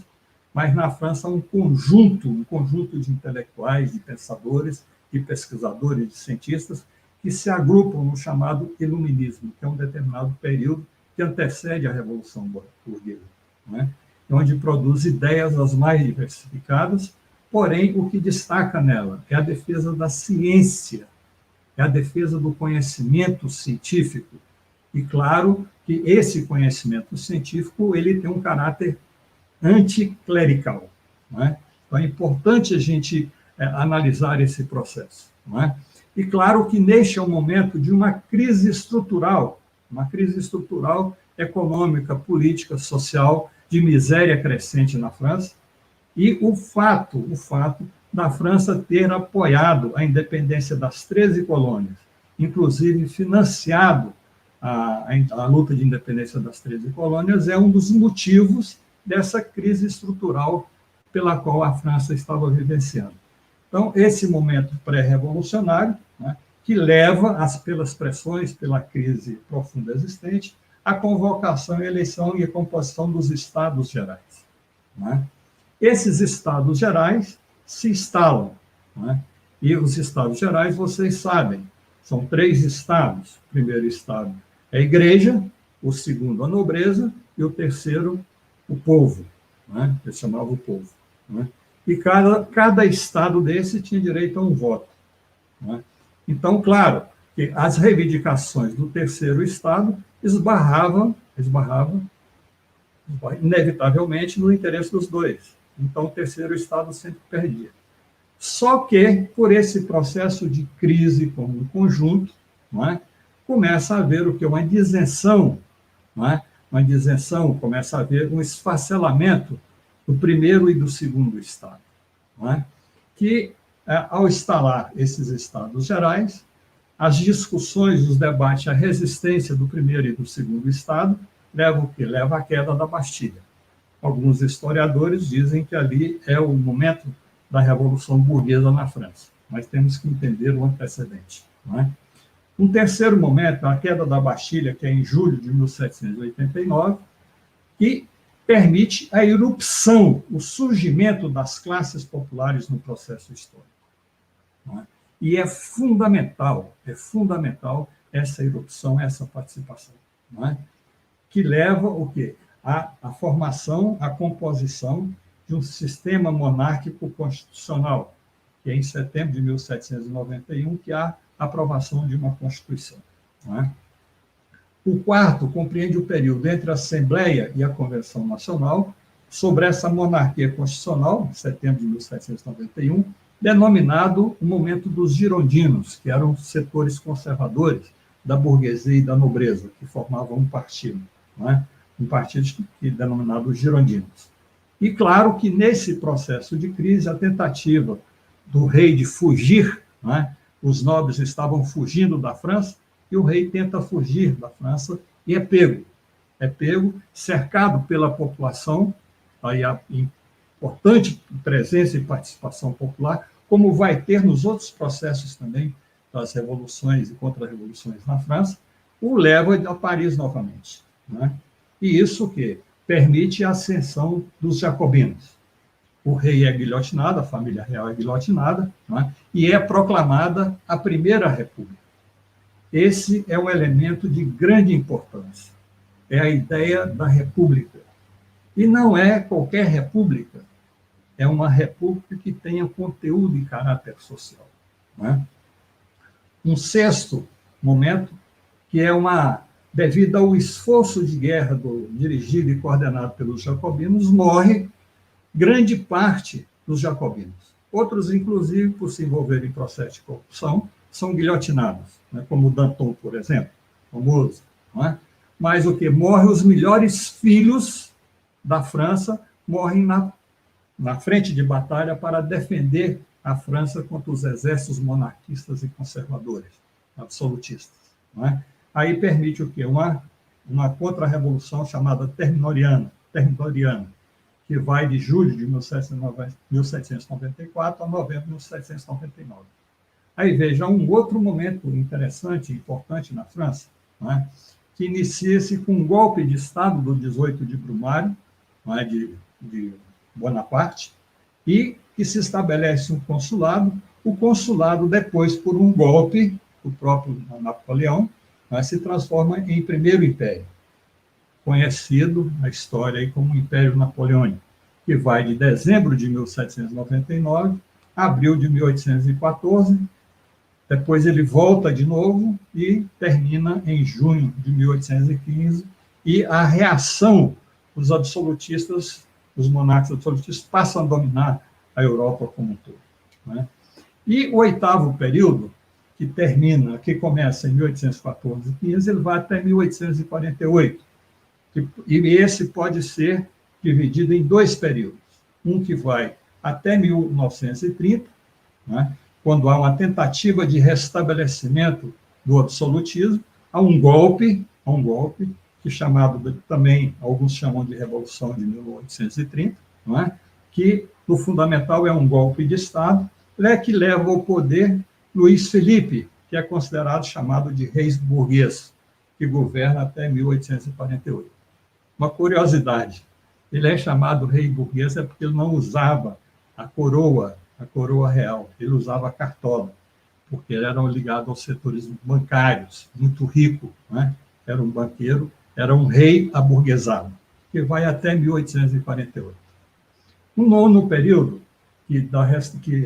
mas na França há um conjunto de intelectuais, de pensadores, de pesquisadores, de cientistas, que se agrupam no chamado iluminismo, que é um determinado período que antecede a Revolução Burguesa, né? Onde produz ideias as mais diversificadas, porém, o que destaca nela é a defesa da ciência, é a defesa do conhecimento científico. E, claro, que esse conhecimento científico ele tem um caráter anticlerical. Não é? Então, é importante a gente analisar esse processo. Não é? E, claro, que neste é um momento de uma crise estrutural econômica, política, social, de miséria crescente na França, e o fato da França ter apoiado a independência das 13 colônias, inclusive financiado a luta de independência das 13 colônias, é um dos motivos dessa crise estrutural pela qual a França estava vivenciando. Então, esse momento pré-revolucionário, né, que leva, pelas pressões, pela crise profunda existente, à convocação, eleição e a composição dos Estados Gerais. Né? Esses Estados Gerais se instalam. Né? E os Estados Gerais, vocês sabem, são 3 estados. O primeiro estado é a igreja, o segundo a nobreza e o terceiro o povo. Né? Ele chamava o povo. Né? E cada estado desse tinha direito a um voto. Né? Então, claro, que as reivindicações do terceiro estado esbarravam inevitavelmente no interesse dos dois. Então, o terceiro estado sempre perdia. Só que, por esse processo de crise como um conjunto, não é, começa a haver o que? Uma disenção, não é? Uma disenção, começa a haver um esfacelamento do primeiro e do segundo estado. Não é? Que, ao instalar esses estados gerais, as discussões, os debates, a resistência do primeiro e do segundo estado leva o quê? Leva à queda da Bastilha. Alguns historiadores dizem que ali é o momento da Revolução Burguesa na França, mas temos que entender o antecedente. Não é? Um terceiro momento, a queda da Bastilha, que é em julho de 1789, que permite a irrupção, o surgimento das classes populares no processo histórico. Não é? E é fundamental essa irrupção, essa participação, não é? Que leva o quê? A formação, a composição de um sistema monárquico constitucional, que é em setembro de 1791 que há a aprovação de uma Constituição. Não é? O quarto compreende o período entre a Assembleia e a Convenção Nacional, sobre essa monarquia constitucional, em setembro de 1791, denominado o momento dos girondinos, que eram setores conservadores da burguesia e da nobreza, que formavam um partido, não é? Um partido que é denominado os girondinos. E claro que nesse processo de crise, a tentativa do rei de fugir, não é? Os nobres estavam fugindo da França, e o rei tenta fugir da França e é pego, cercado pela população, aí a importante presença e participação popular, como vai ter nos outros processos também das revoluções e contra-revoluções na França, o leva a Paris novamente. Né? E isso que permite a ascensão dos jacobinos. O rei é guilhotinado, a família real é guilhotinada, né? E é proclamada a Primeira República. Esse é um elemento de grande importância. É a ideia da república. E não é qualquer república, é uma república que tenha conteúdo e caráter social. Né? Um sexto momento, que é devido ao esforço de guerra dirigido e coordenado pelos jacobinos, morre grande parte dos jacobinos. Outros, inclusive, por se envolverem em processo de corrupção, são guilhotinados, né? Como Danton, por exemplo, famoso. Não é? Mas o que? Morrem os melhores filhos da França, morrem na frente de batalha para defender a França contra os exércitos monarquistas e conservadores, absolutistas. Não é? Aí permite o quê? Uma contra-revolução chamada Termidoriana, que vai de julho de 1794 a novembro de 1799. Aí veja um outro momento interessante e importante na França, não é? Que inicia-se com um golpe de Estado do 18 de Brumário, não é? de Bonaparte, e que se estabelece um consulado. O consulado, depois, por um golpe, o próprio Napoleão, se transforma em Primeiro Império, conhecido na história aí como Império Napoleônico, que vai de dezembro de 1799 a abril de 1814, depois ele volta de novo e termina em junho de 1815, e a reação dos absolutistas, os monarcas absolutistas, passam a dominar a Europa como um todo. Né? E o oitavo período, que começa em 1814 e 15, ele vai até 1848. E esse pode ser dividido em dois períodos. Um que vai até 1930, né, quando há uma tentativa de restabelecimento do absolutismo, há um golpe que também alguns chamam de Revolução de 1830, não é? Que, no fundamental, é um golpe de Estado, que leva ao poder Luís Felipe, que é considerado chamado de rei burguês, que governa até 1848. Uma curiosidade, ele é chamado rei burguês porque ele não usava a coroa real, ele usava a cartola, porque ele era ligado aos setores bancários, muito rico, né? Era um banqueiro, era um rei aburguesado, que vai até 1848. No nono período,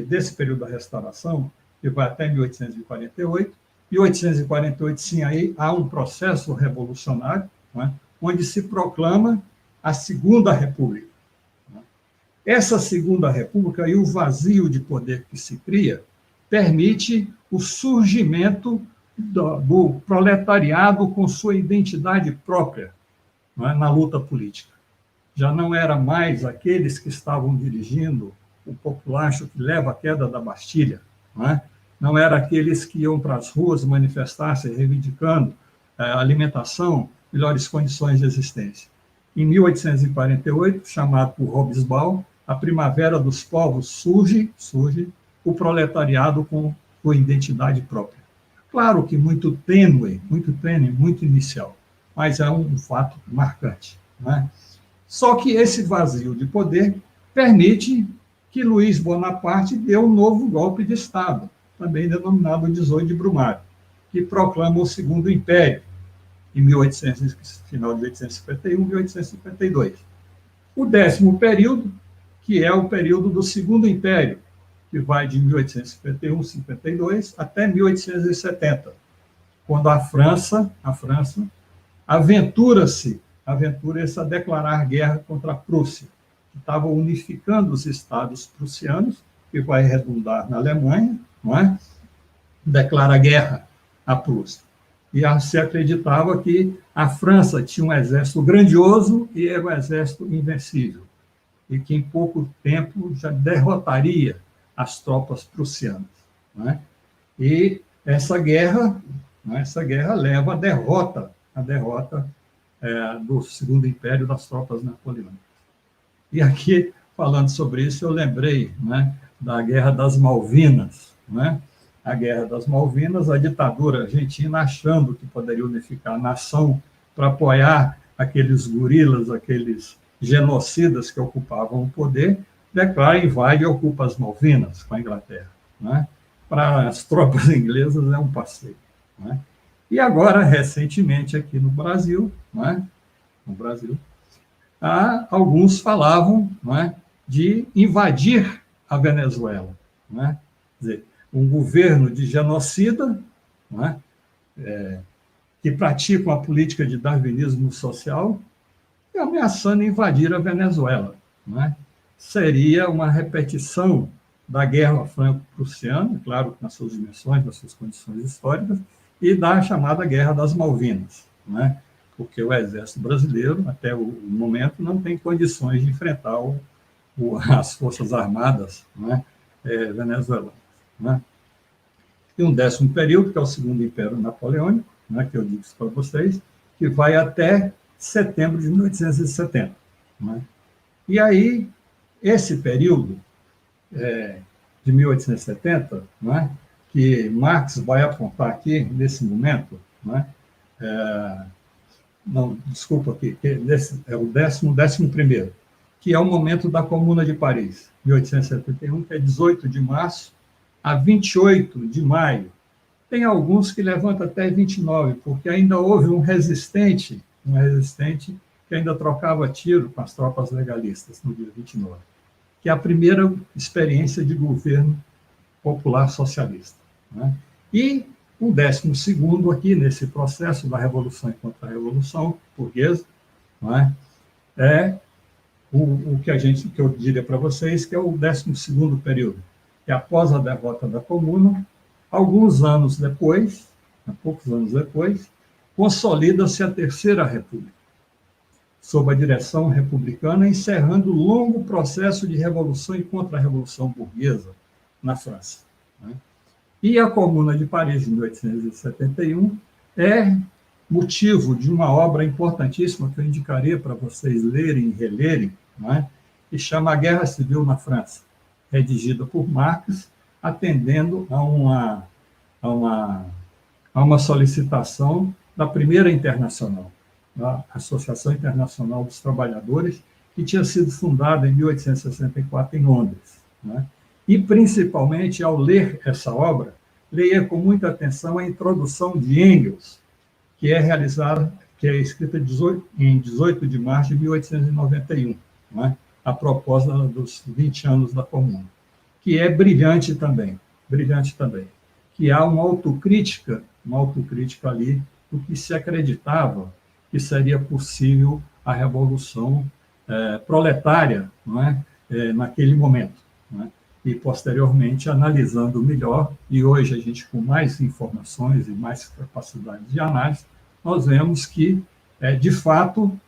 desse período da restauração, que vai até 1848, 1848, sim, aí há um processo revolucionário, né, onde se proclama a Segunda República. Essa Segunda República e o vazio de poder que se cria permite o surgimento do proletariado com sua identidade própria, não é, na luta política. Já não era mais aqueles que estavam dirigindo o populacho que leva à queda da Bastilha, não era aqueles que iam para as ruas manifestar-se reivindicando alimentação, melhores condições de existência. Em 1848, chamado por Hobsbawm, a primavera dos povos, surge o proletariado com sua identidade própria. Claro que muito tênue, muito inicial, mas é um fato marcante. Né? Só que esse vazio de poder permite que Luís Bonaparte dê um novo golpe de Estado, também denominado 18 de Brumário, que proclama o Segundo Império, em final de 1851, 1852. O décimo período, que é o período do Segundo Império, que vai de 1851, 52 até 1870, quando a França aventura-se a declarar guerra contra a Prússia, que estava unificando os estados prussianos, que vai redundar na Alemanha, não é? Declara guerra à Prússia. E se acreditava que a França tinha um exército grandioso e era um exército invencível, e que em pouco tempo já derrotaria as tropas prussianas. Não é? E essa guerra leva à derrota do Segundo Império das tropas napoleônicas. E aqui, falando sobre isso, eu lembrei, né, da Guerra das Malvinas. Né? A Guerra das Malvinas, a ditadura argentina, achando que poderia unificar a nação para apoiar aqueles gorilas, aqueles genocidas que ocupavam o poder, declara, invade e ocupa as Malvinas com a Inglaterra. Né? Para as tropas inglesas é um passeio. Né? E agora, recentemente, aqui no Brasil, alguns falavam, de invadir a Venezuela. Quer dizer, um governo de genocida, que pratica uma política de darwinismo social, e ameaçando invadir a Venezuela. Seria uma repetição da Guerra Franco-Prussiana, claro, nas suas dimensões, nas suas condições históricas, e da chamada Guerra das Malvinas, porque o exército brasileiro, até o momento, não tem condições de enfrentar as Forças Armadas, né, venezuelanas. Né? E um 10º período, que é o Segundo Império Napoleônico, né, que eu disse para vocês, que vai até setembro de 1870. Né? E aí, esse período de 1870, né, que Marx vai apontar aqui, nesse momento, né, não, desculpa aqui, é o 11º, que é o momento da Comuna de Paris, 1871, que é 18 de março a 28 de maio. Tem alguns que levantam até 29, porque ainda houve um resistente que ainda trocava tiro com as tropas legalistas no dia 29, que é a primeira experiência de governo popular socialista. Né? E o 12º aqui, nesse processo da Revolução e Contra-Revolução Burguesa, é o que eu diria para vocês, que é o 12º período, que após a derrota da Comuna, poucos anos depois, consolida-se a Terceira República, sob a direção republicana, encerrando o longo processo de revolução e contra-revolução burguesa na França. E a Comuna de Paris, em 1871, é motivo de uma obra importantíssima que eu indicaria para vocês lerem e relerem, que chama A Guerra Civil na França, redigida por Marx, atendendo a uma solicitação da Primeira Internacional, da Associação Internacional dos Trabalhadores, que tinha sido fundada em 1864 em Londres. E, principalmente, ao ler essa obra, leia com muita atenção a introdução de Engels, que é escrita em 18 de março de 1891, a propósito dos 20 anos da Comuna, que é brilhante também, que há uma autocrítica ali do que se acreditava que seria possível a revolução proletária, naquele momento. E, posteriormente, analisando melhor, e hoje a gente, com mais informações e mais capacidade de análise, nós vemos que, de fato,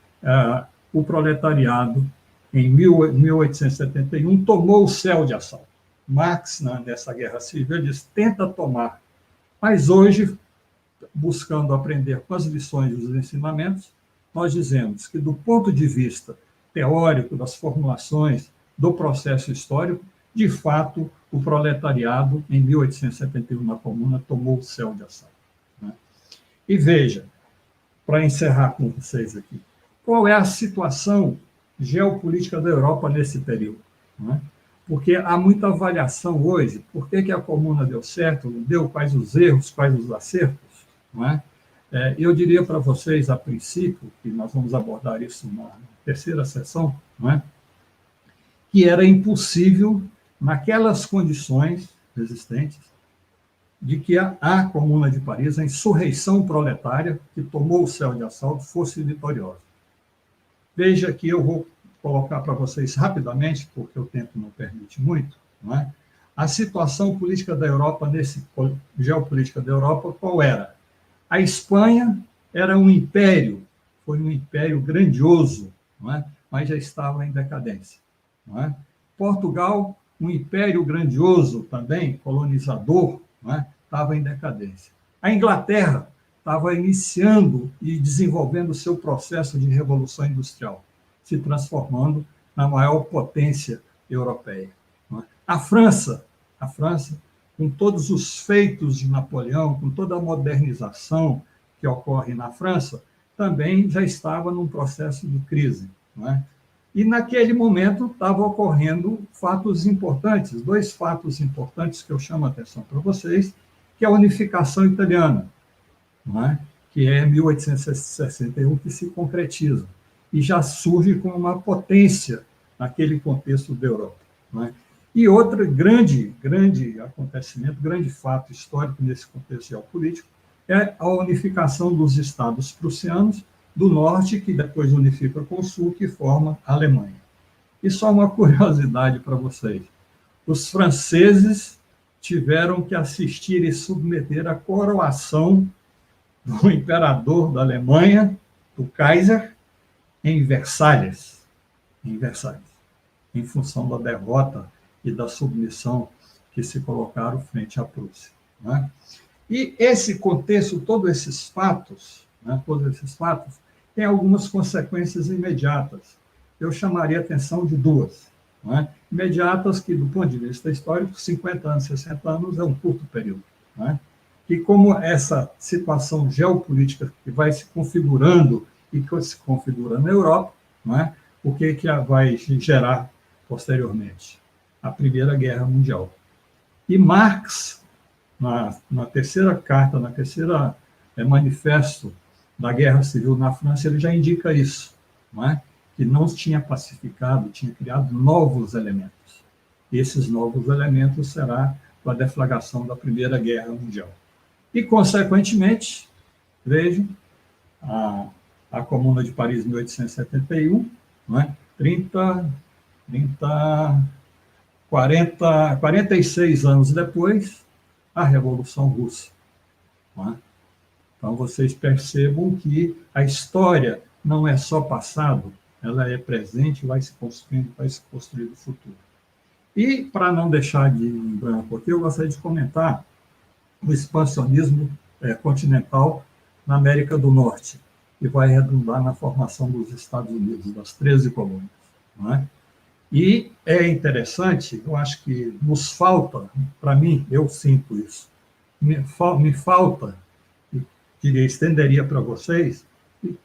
o proletariado, em 1871, tomou o céu de assalto. Marx, nessa Guerra Civil, diz, tenta tomar, mas hoje, buscando aprender com as lições dos ensinamentos, nós dizemos que, do ponto de vista teórico, das formulações do processo histórico, de fato, o proletariado, em 1871, na Comuna, tomou o céu de assalto. E veja, para encerrar com vocês aqui, qual é a situação geopolítica da Europa nesse período? Porque há muita avaliação hoje, por que a Comuna deu certo, não deu, quais os erros, quais os acertos. Eu diria para vocês, a princípio, que nós vamos abordar isso na terceira sessão, que era impossível, naquelas condições existentes, de que a Comuna de Paris, a insurreição proletária que tomou o céu de assalto, fosse vitoriosa. Veja que eu vou colocar para vocês rapidamente, porque o tempo não permite muito, a situação política da Europa, geopolítica da Europa, qual era? A Espanha era um império, foi um império grandioso, mas já estava em decadência. Portugal, um império grandioso também, colonizador, estava em decadência. A Inglaterra estava iniciando e desenvolvendo o seu processo de revolução industrial, se transformando na maior potência europeia. A França, com todos os feitos de Napoleão, com toda a modernização que ocorre na França, também já estava num processo de crise. E, naquele momento, estavam ocorrendo fatos importantes, 2 fatos importantes que eu chamo a atenção para vocês, que é a unificação italiana, que é 1861 que se concretiza, e já surge como uma potência naquele contexto da Europa. E outro grande acontecimento, grande fato histórico nesse contexto geopolítico, é a unificação dos estados prussianos do norte, que depois unifica com o sul, que forma a Alemanha. E só uma curiosidade para vocês. Os franceses tiveram que assistir e submeter a coroação do imperador da Alemanha, do Kaiser, em Versalhes. em função da derrota e da submissão que se colocaram frente à Prússia. Né? E esse contexto, todos esses fatos, têm algumas consequências imediatas. Eu chamaria a atenção de duas. Né? Imediatas que, do ponto de vista histórico, 50 anos, 60 anos é um curto período. Né? E como essa situação geopolítica que vai se configurando e que se configura na Europa, né? O que vai gerar posteriormente? A Primeira Guerra Mundial. E Marx, na terceira carta, na terceira manifesto da Guerra Civil na França, ele já indica isso, não é? Que não tinha pacificado, tinha criado novos elementos. E esses novos elementos será a deflagração da Primeira Guerra Mundial. E, consequentemente, vejam, a Comuna de Paris, 1871, não é? 46 anos depois, a Revolução Russa. Não é? Então, vocês percebam que a história não é só passado, ela é presente, vai se construir o futuro. E, para não deixar de em branco aqui, eu gostaria de comentar o expansionismo continental na América do Norte, que vai redundar na formação dos Estados Unidos, das 13 colônias. Não é? E é interessante, eu acho que nos falta, para mim, eu sinto isso, me falta, diria, estenderia para vocês,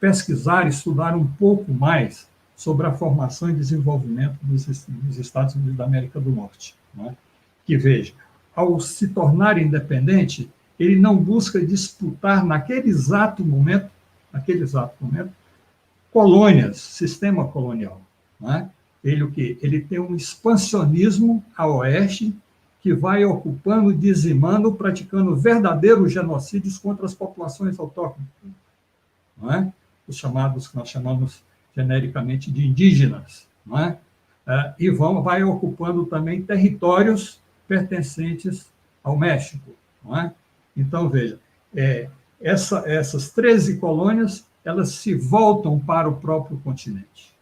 pesquisar, estudar um pouco mais sobre a formação e desenvolvimento dos Estados Unidos da América do Norte. Não é? Que, veja, ao se tornar independente, ele não busca disputar naquele exato momento, colônias, sistema colonial. Não é? Ele tem um expansionismo a oeste que vai ocupando, dizimando, praticando verdadeiros genocídios contra as populações autóctones. Não é? Os chamados, que nós chamamos genericamente de indígenas. Não é? E vai ocupando também territórios pertencentes ao México. Não é? Então, veja, essas 13 colônias, elas se voltam para o próprio continente.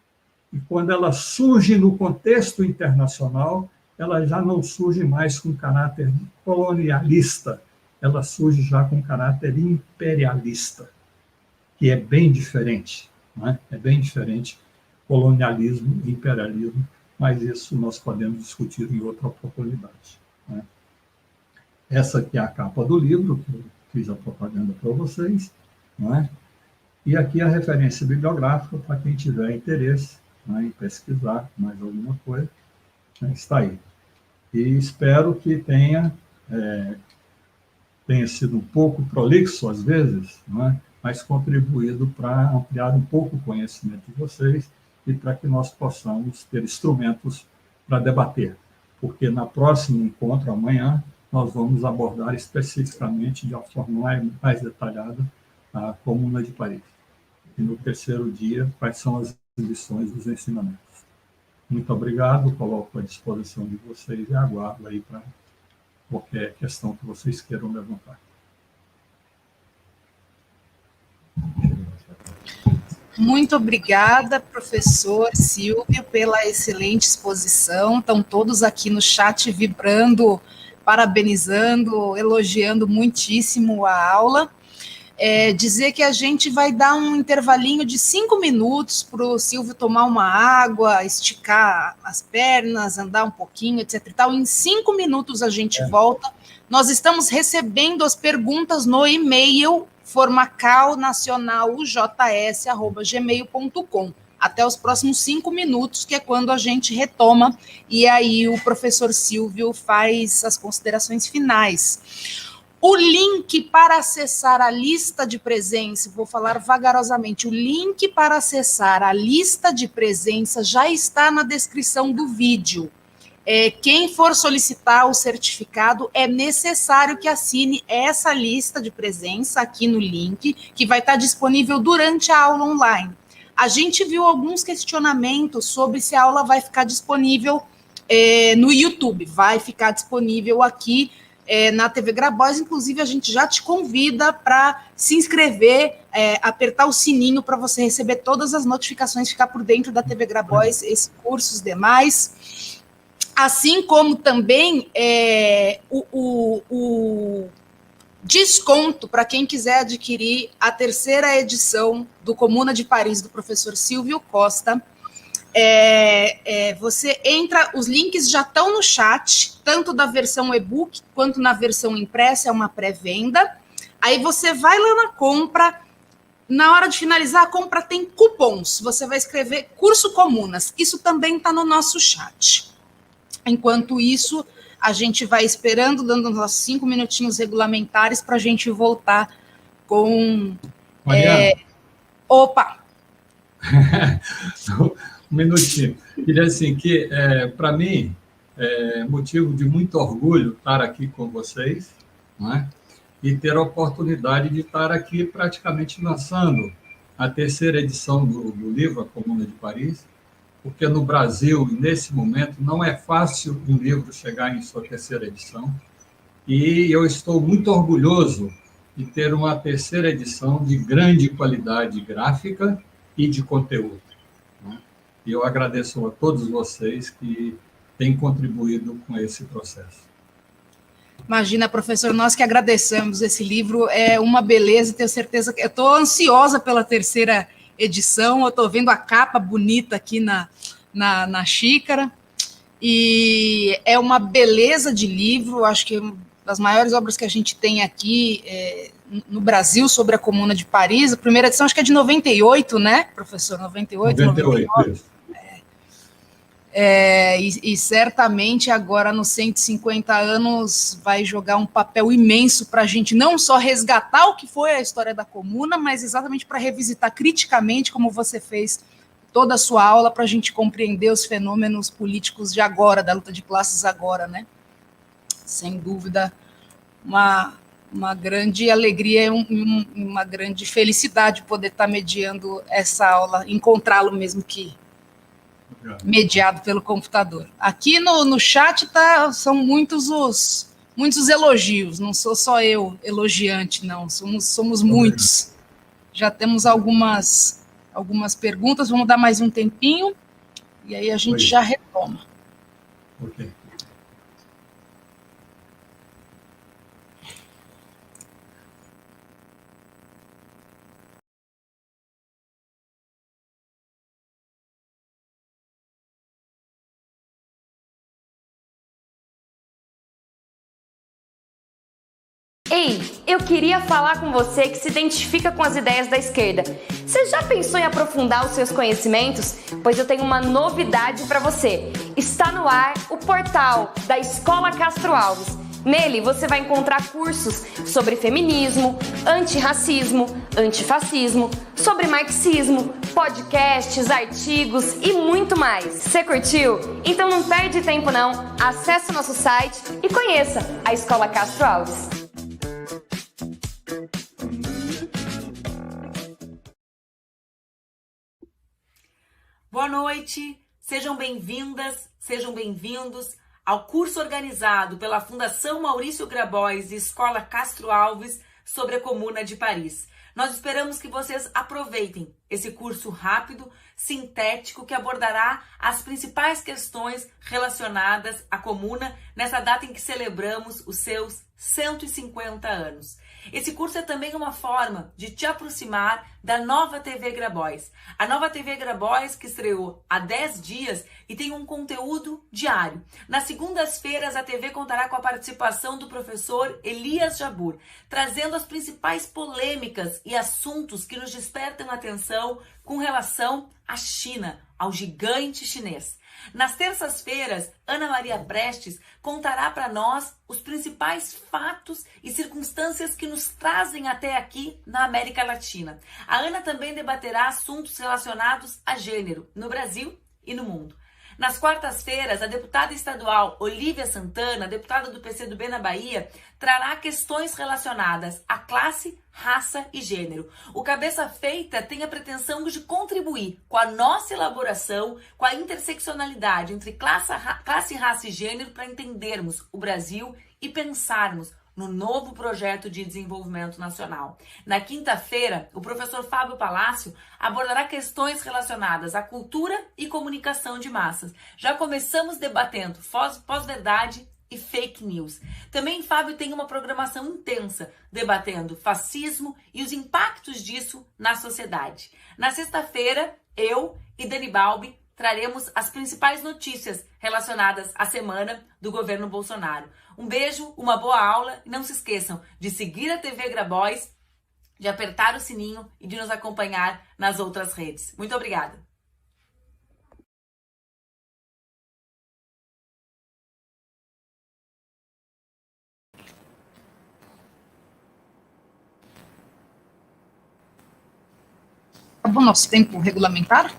E quando ela surge no contexto internacional, ela já não surge mais com caráter colonialista, ela surge já com caráter imperialista, que é bem diferente. Não é? É bem diferente colonialismo e imperialismo, mas isso nós podemos discutir em outra oportunidade. Não é? Essa aqui é a capa do livro, que eu fiz a propaganda para vocês, não é? E aqui a referência bibliográfica para quem tiver interesse, né, em pesquisar mais alguma coisa, né, está aí. E espero que tenha sido um pouco prolixo, às vezes, não é? Mas contribuído para ampliar um pouco o conhecimento de vocês e para que nós possamos ter instrumentos para debater. Porque na próximo encontro, amanhã, nós vamos abordar especificamente, de uma forma mais detalhada, a Comuna de Paris. E no terceiro dia, quais são as lições dos ensinamentos. Muito obrigado, coloco à disposição de vocês e aguardo aí para qualquer questão que vocês queiram levantar.
Muito obrigada, professor Silvio, pela excelente exposição. Estão todos aqui no chat vibrando, parabenizando, elogiando muitíssimo a aula. Dizer que a gente vai dar um intervalinho de 5 minutos para o Silvio tomar uma água, esticar as pernas, andar um pouquinho, etc. e tal. Em 5 minutos a gente volta. Nós estamos recebendo as perguntas no e-mail formacalnacionaljs@gmail.com. Até os próximos 5 minutos, que é quando a gente retoma, e aí o professor Silvio faz as considerações finais. O link para acessar a lista de presença, vou falar vagarosamente, o link para acessar a lista de presença já está na descrição do vídeo. Quem for solicitar o certificado, é necessário que assine essa lista de presença aqui no link, que vai estar disponível durante a aula online. A gente viu alguns questionamentos sobre se a aula vai ficar disponível no YouTube. Vai ficar disponível aqui na TV Grabois. Inclusive, a gente já te convida para se inscrever, apertar o sininho para você receber todas as notificações, ficar por dentro da TV Grabois, esse curso, os demais. Assim como também o desconto para quem quiser adquirir a 3ª edição do Comuna de Paris, do professor Silvio Costa. Você entra, os links já estão no chat, tanto da versão e-book quanto na versão impressa, é uma pré-venda. Aí você vai lá na compra, na hora de finalizar a compra tem cupons, você vai escrever Curso Comunas, isso também está no nosso chat. Enquanto isso, a gente vai esperando, dando uns 5 minutinhos regulamentares para a gente voltar com... Opa!
Um minutinho. Queria assim que, para mim, é motivo de muito orgulho estar aqui com vocês, não é? E ter a oportunidade de estar aqui praticamente lançando a 3ª edição do livro A Comuna de Paris, porque no Brasil, nesse momento, não é fácil um livro chegar em sua 3ª edição, e eu estou muito orgulhoso de ter uma 3ª edição de grande qualidade gráfica e de conteúdo. E eu agradeço a todos vocês que têm contribuído com esse processo.
Imagina, professor, nós que agradecemos. Esse livro é uma beleza, tenho certeza que... Eu estou ansiosa pela 3ª edição, eu estou vendo a capa bonita aqui na xícara, e é uma beleza de livro, acho que é uma das maiores obras que a gente tem aqui no Brasil sobre a Comuna de Paris. A primeira edição acho que é de 98, né, professor? 98, 99. Isso. E certamente agora nos 150 anos vai jogar um papel imenso para a gente não só resgatar o que foi a história da Comuna, mas exatamente para revisitar criticamente, como você fez toda a sua aula, para a gente compreender os fenômenos políticos de agora, da luta de classes agora, né? Sem dúvida, uma grande alegria e uma grande felicidade poder estar mediando essa aula, encontrá-lo mesmo que mediado pelo computador. Aqui no chat são muitos os elogios, não sou só eu elogiante, não, somos muitos. Já temos algumas perguntas, vamos dar mais um tempinho, e aí a gente já retoma.
Ok.
Ei, eu queria falar com você que se identifica com as ideias da esquerda. Você já pensou em aprofundar os seus conhecimentos? Pois eu tenho uma novidade para você. Está no ar o portal da Escola Castro Alves. Nele você vai encontrar cursos sobre feminismo, antirracismo, antifascismo, sobre marxismo, podcasts, artigos e muito mais. Você curtiu? Então não perde tempo não. Acesse o nosso site e conheça a Escola Castro Alves.
Boa noite, sejam bem-vindas, sejam bem-vindos ao curso organizado pela Fundação Maurício Grabois e Escola Castro Alves sobre a Comuna de Paris. Nós esperamos que vocês aproveitem esse curso rápido, sintético, que abordará as principais questões relacionadas à Comuna nessa data em que celebramos os seus 150 anos. Esse curso é também uma forma de te aproximar da nova TV Grabois. A nova TV Grabois que estreou há 10 dias e tem um conteúdo diário. Nas segundas-feiras, a TV contará com a participação do professor Elias Jabbour, trazendo as principais polêmicas e assuntos que nos despertam atenção com relação à China, ao gigante chinês. Nas terças-feiras, Ana Maria Prestes contará para nós os principais fatos e circunstâncias que nos trazem até aqui na América Latina. A Ana também debaterá assuntos relacionados a gênero no Brasil e no mundo. Nas quartas-feiras, a deputada estadual Olívia Santana, deputada do PCdoB na Bahia, trará questões relacionadas à classe, raça e gênero. O Cabeça Feita tem a pretensão de contribuir com a nossa elaboração, com a interseccionalidade entre classe, raça e gênero para entendermos o Brasil e pensarmos no novo projeto de desenvolvimento nacional. Na quinta-feira, o professor Fábio Palácio abordará questões relacionadas à cultura e comunicação de massas. Já começamos debatendo pós-verdade e fake news. Também Fábio tem uma programação intensa, debatendo fascismo e os impactos disso na sociedade. Na sexta-feira, eu e Dani Balbi traremos as principais notícias relacionadas à semana do governo Bolsonaro. Um beijo, uma boa aula e não se esqueçam de seguir a TV Grabois, de apertar o sininho e de nos acompanhar nas outras redes. Muito obrigada!
Acabou nosso tempo regulamentar?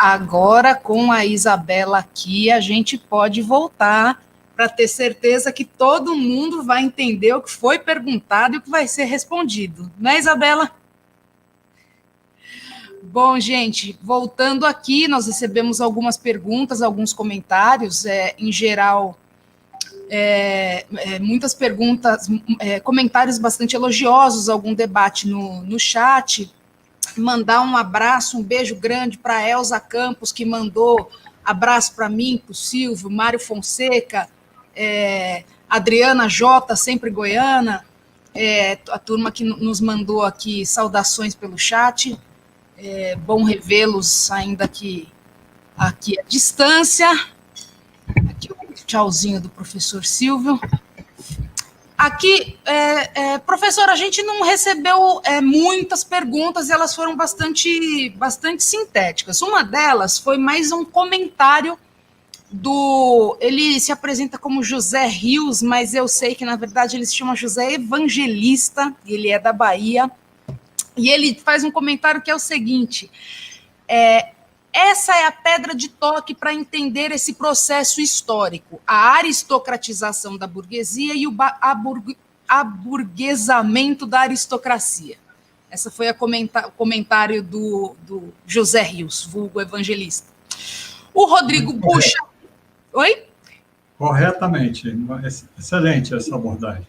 Agora, com a Isabela aqui, a gente pode voltar para ter certeza que todo mundo vai entender o que foi perguntado e o que vai ser respondido. Né, Isabela? Bom, gente, voltando aqui, nós recebemos algumas perguntas, alguns comentários, em geral, muitas perguntas, comentários bastante elogiosos, algum debate no chat. Mandar um abraço, um beijo grande para a Elza Campos, que mandou abraço para mim, para o Silvio, Mário Fonseca, Adriana Jota, sempre goiana, a turma que nos mandou aqui saudações pelo chat. Bom revê-los ainda aqui à distância. Aqui o tchauzinho do professor Silvio. Aqui, professor, a gente não recebeu muitas perguntas e elas foram bastante sintéticas. Uma delas foi mais um comentário ele se apresenta como José Rios, mas eu sei que, na verdade, ele se chama José Evangelista, ele é da Bahia, e ele faz um comentário que é o seguinte: essa é a pedra de toque para entender esse processo histórico, a aristocratização da burguesia e o aburguesamento da aristocracia. Essa foi o comentário do José Rios, vulgo evangelista. O Rodrigo Bucha... Oi?
Corretamente. Excelente essa abordagem.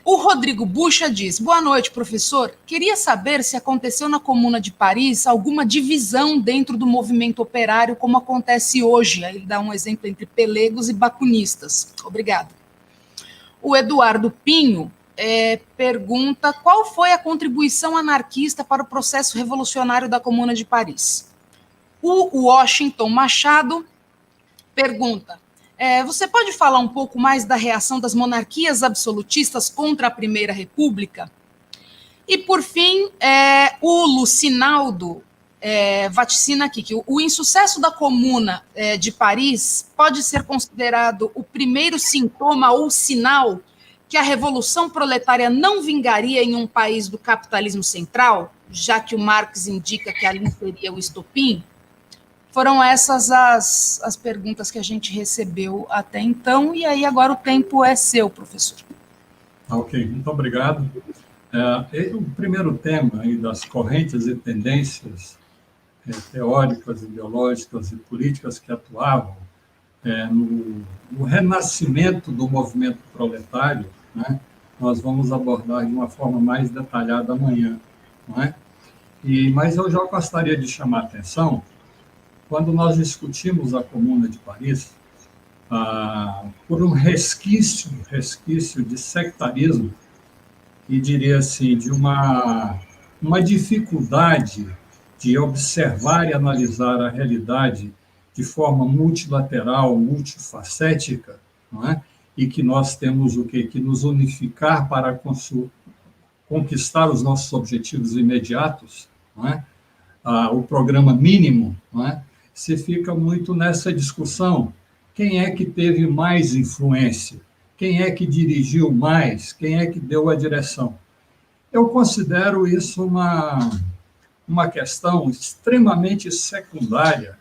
O Rodrigo Bucha diz: boa noite, professor. Queria saber se aconteceu na Comuna de Paris alguma divisão dentro do movimento operário, como acontece hoje. Aí ele dá um exemplo entre pelegos e bacunistas. Obrigado. O Eduardo Pinho pergunta qual foi a contribuição anarquista para o processo revolucionário da Comuna de Paris. O Washington Machado pergunta: você pode falar um pouco mais da reação das monarquias absolutistas contra a Primeira República? E, por fim, o Lucinaldo vaticina aqui que o insucesso da Comuna de Paris pode ser considerado o primeiro sintoma ou sinal que a Revolução Proletária não vingaria em um país do capitalismo central, já que o Marx indica que ali seria o estopim. Foram essas as perguntas que a gente recebeu até então, e aí agora o tempo é seu, professor.
Ok, muito obrigado. O primeiro tema aí das correntes e tendências teóricas, ideológicas e políticas que atuavam no renascimento do movimento proletário, né, nós vamos abordar de uma forma mais detalhada amanhã. Não é? Mas eu já gostaria de chamar a atenção. Quando nós discutimos a Comuna de Paris, por um resquício de sectarismo, e diria assim, de uma dificuldade de observar e analisar a realidade de forma multilateral, multifacética, não é? E que nós temos que nos unificar para conquistar os nossos objetivos imediatos, não é? O programa mínimo, não é? Se fica muito nessa discussão quem é que teve mais influência, quem é que dirigiu mais, quem é que deu a direção. Eu considero isso uma questão extremamente secundária,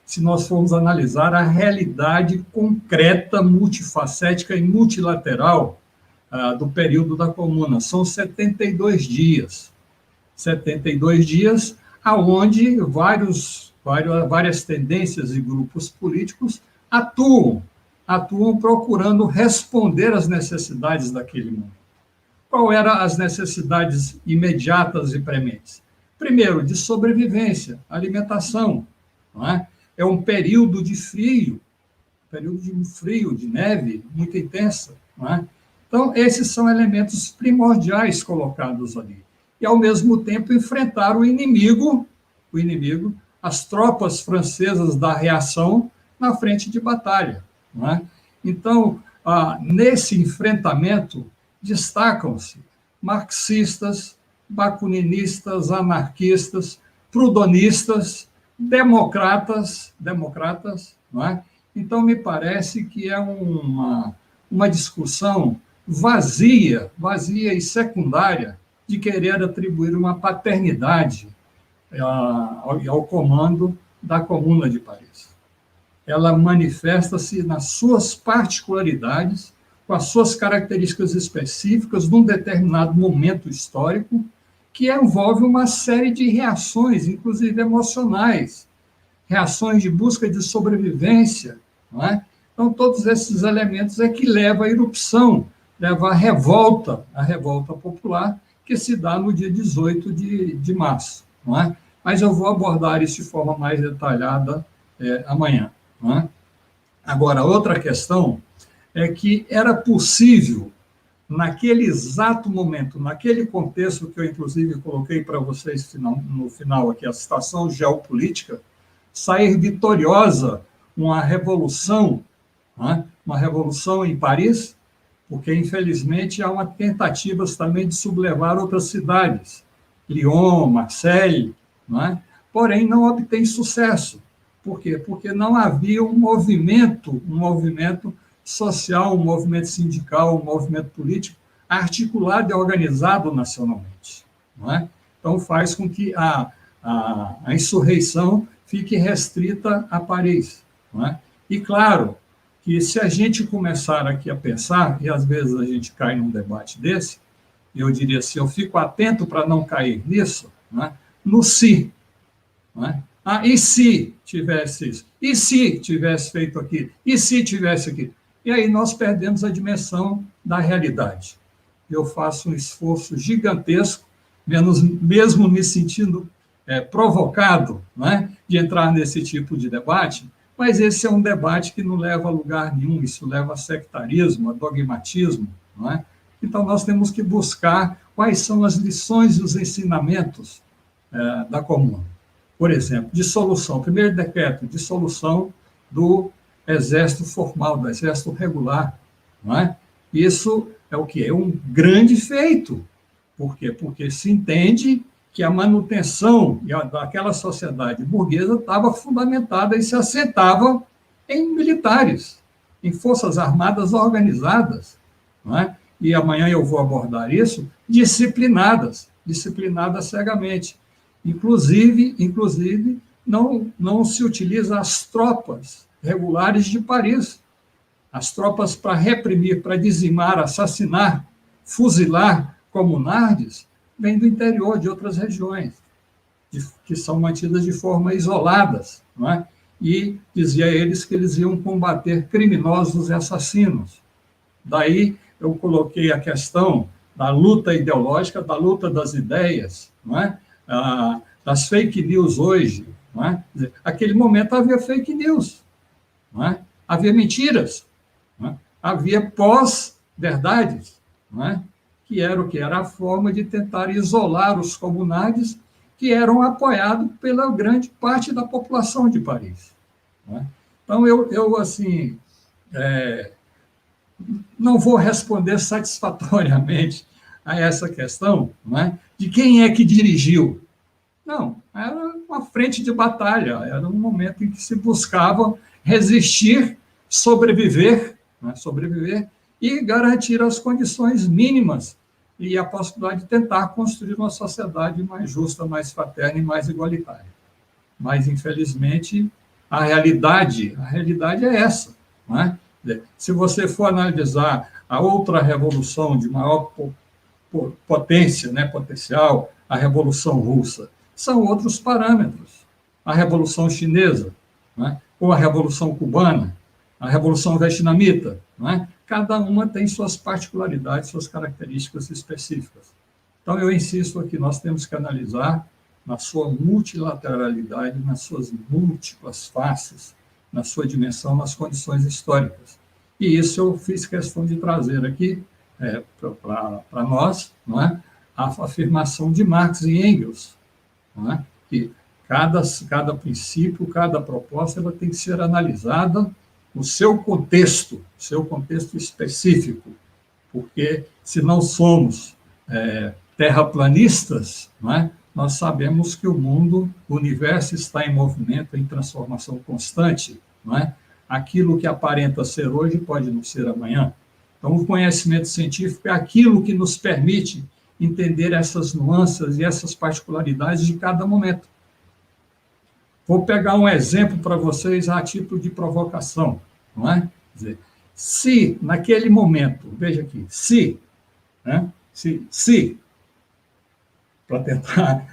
se nós formos analisar a realidade concreta, multifacética e multilateral do período da Comuna. São 72 dias. 72 dias onde várias tendências e grupos políticos atuam procurando responder às necessidades daquele mundo. Qual eram as necessidades imediatas e prementes? Primeiro, de sobrevivência, alimentação. Não é? É um período de frio, de neve muito intensa. Não é? Então, esses são elementos primordiais colocados ali. E, ao mesmo tempo, enfrentar o inimigo, as tropas francesas da reação na frente de batalha. Não é? Então, nesse enfrentamento, destacam-se marxistas, bakuninistas, anarquistas, prudonistas, democratas, não é? Então, me parece que é uma discussão vazia e secundária de querer atribuir uma paternidade ao comando da Comuna de Paris. Ela manifesta-se nas suas particularidades, com as suas características específicas, num determinado momento histórico, que envolve uma série de reações, inclusive emocionais, reações de busca de sobrevivência. Não é? Então, todos esses elementos é que levam à erupção, levam à revolta popular, que se dá no dia 18 de março. Não é? Mas eu vou abordar isso de forma mais detalhada amanhã. Não é? Agora, outra questão é que era possível, naquele exato momento, naquele contexto que eu, inclusive, coloquei para vocês no final aqui, a situação geopolítica, sair vitoriosa uma revolução em Paris, porque, infelizmente, há uma tentativa também de sublevar outras cidades, Lyon, Marseille, não é? Porém, não obtém sucesso. Por quê? Porque não havia um movimento social, um movimento sindical, um movimento político articulado e organizado nacionalmente. Não é? Então, faz com que a insurreição fique restrita a Paris. Não é? E, claro, que se a gente começar aqui a pensar, e às vezes a gente cai num debate desse, eu diria assim, eu fico atento para não cair nisso, não é? No se. Não é? E se tivesse isso? E se tivesse feito aquilo? E se tivesse aquilo? E aí nós perdemos a dimensão da realidade. Eu faço um esforço gigantesco, mesmo me sentindo provocado, não é? De entrar nesse tipo de debate, mas esse é um debate que não leva a lugar nenhum, isso leva a sectarismo, a dogmatismo. Não é? Então, nós temos que buscar quais são as lições e os ensinamentos da Comuna. Por exemplo, dissolução, primeiro decreto, dissolução do exército formal, do exército regular. Não é? Isso é o quê? É um grande feito. Por quê? Porque se entende que a manutenção daquela sociedade burguesa estava fundamentada e se assentava em militares, em forças armadas organizadas. Não é? E amanhã eu vou abordar isso, disciplinadas cegamente. Inclusive não se utiliza as tropas regulares de Paris, as tropas para reprimir, para dizimar, assassinar, fuzilar comunardes, vêm do interior, de outras regiões, que são mantidas de forma isoladas, não é? E dizia eles que eles iam combater criminosos e assassinos. Daí eu coloquei a questão da luta ideológica, da luta das ideias, não é? Das fake news hoje. Não é? Aquele momento havia fake news, não é? Havia mentiras, não é? Havia pós-verdades, não é? Que era o que? Era a forma de tentar isolar os comunardes que eram apoiados pela grande parte da população de Paris. Não é? Então, eu assim, não vou responder satisfatoriamente a essa questão, não é? De quem é que dirigiu. Não, era uma frente de batalha, era um momento em que se buscava resistir, sobreviver, né? Sobreviver e garantir as condições mínimas e a possibilidade de tentar construir uma sociedade mais justa, mais fraterna e mais igualitária. Mas, infelizmente, a realidade é essa, não é? Se você for analisar a outra revolução de maior potência, né, potencial, a Revolução Russa, são outros parâmetros. A Revolução Chinesa, né, ou a Revolução Cubana, a Revolução Vietnamita, né, cada uma tem suas particularidades, suas características específicas. Então, eu insisto aqui, nós temos que analisar na sua multilateralidade, nas suas múltiplas faces, na sua dimensão, nas condições históricas. E isso eu fiz questão de trazer aqui para nós, não é? A afirmação de Marx e Engels, não é? Que cada princípio, cada proposta, ela tem que ser analisada no seu contexto específico, porque se não somos terraplanistas, não é? Nós sabemos que o mundo, o universo está em movimento, em transformação constante, não é? Aquilo que aparenta ser hoje pode não ser amanhã. Então, o conhecimento científico é aquilo que nos permite entender essas nuances e essas particularidades de cada momento. Vou pegar um exemplo para vocês a título de provocação, não é? Quer dizer, se naquele momento, veja aqui, né? Se para tentar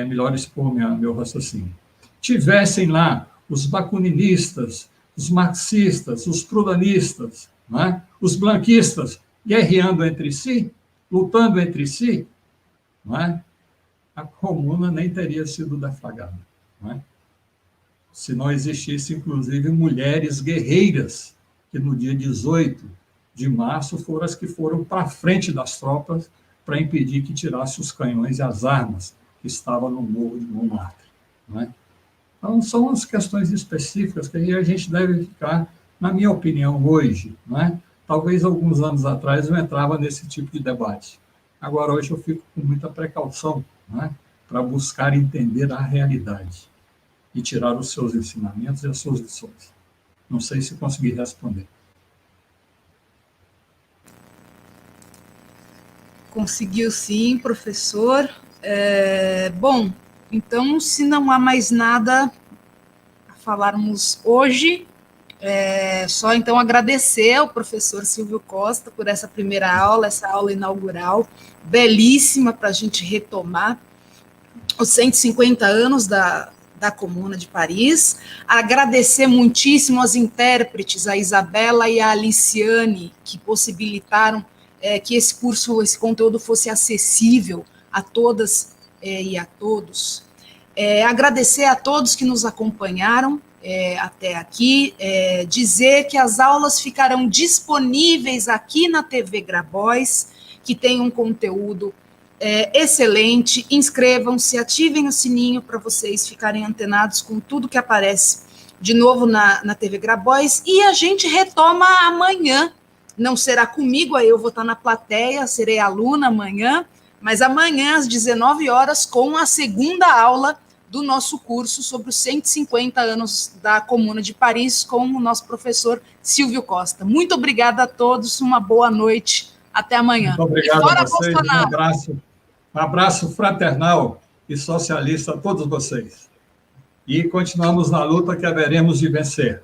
melhor expor meu raciocínio, tivessem lá os bakuninistas, os marxistas, os prudanistas, não é? Os blanquistas guerreando entre si, lutando entre si, não é? A comuna nem teria sido deflagrada, não é? Se não existisse, inclusive, mulheres guerreiras, que no dia 18 de março foram as que foram para a frente das tropas para impedir que tirasse os canhões e as armas que estavam no Morro de Montmartre, não é? Então, são as questões específicas que a gente deve ficar, na minha opinião, hoje, não é? Talvez alguns anos atrás eu entrava nesse tipo de debate. Agora, hoje, eu fico com muita precaução, não é? Para buscar entender a realidade e tirar os seus ensinamentos e as suas lições. Não sei se consegui responder.
Conseguiu sim, professor. Bom, então, se não há mais nada a falarmos hoje, só então agradecer ao professor Silvio Costa por essa primeira aula, essa aula inaugural, belíssima para a gente retomar os 150 anos da Comuna de Paris. Agradecer muitíssimo aos intérpretes, a Isabela e a Aliciane, que possibilitaram que esse curso, esse conteúdo fosse acessível a todas e a todos. Agradecer a todos que nos acompanharam até aqui, dizer que as aulas ficarão disponíveis aqui na TV Grabois, que tem um conteúdo excelente. Inscrevam-se, ativem o sininho para vocês ficarem antenados com tudo que aparece de novo na TV Grabois, e a gente retoma amanhã. Não será comigo, aí eu vou estar na plateia, serei aluna amanhã, mas amanhã às 19 horas com a segunda aula do nosso curso sobre os 150 anos da Comuna de Paris, com o nosso professor Silvio Costa. Muito obrigada a todos, uma boa noite, até amanhã.
Muito obrigado a vocês, um abraço fraternal e socialista a todos vocês. E continuamos na luta que haveremos de vencer.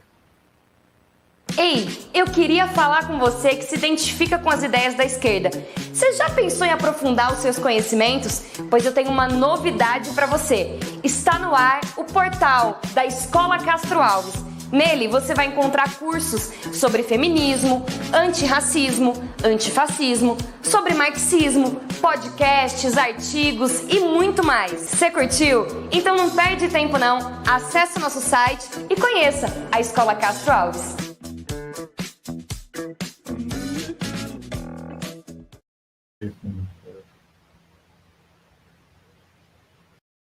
Ei, eu queria falar com você que se identifica com as ideias da esquerda. Você já pensou em aprofundar os seus conhecimentos? Pois eu tenho uma novidade para você. Está no ar o portal da Escola Castro Alves. Nele você vai encontrar cursos sobre feminismo, antirracismo, antifascismo, sobre marxismo, podcasts, artigos e muito mais. Você curtiu? Então não perde tempo não. Acesse o nosso site e conheça a Escola Castro Alves.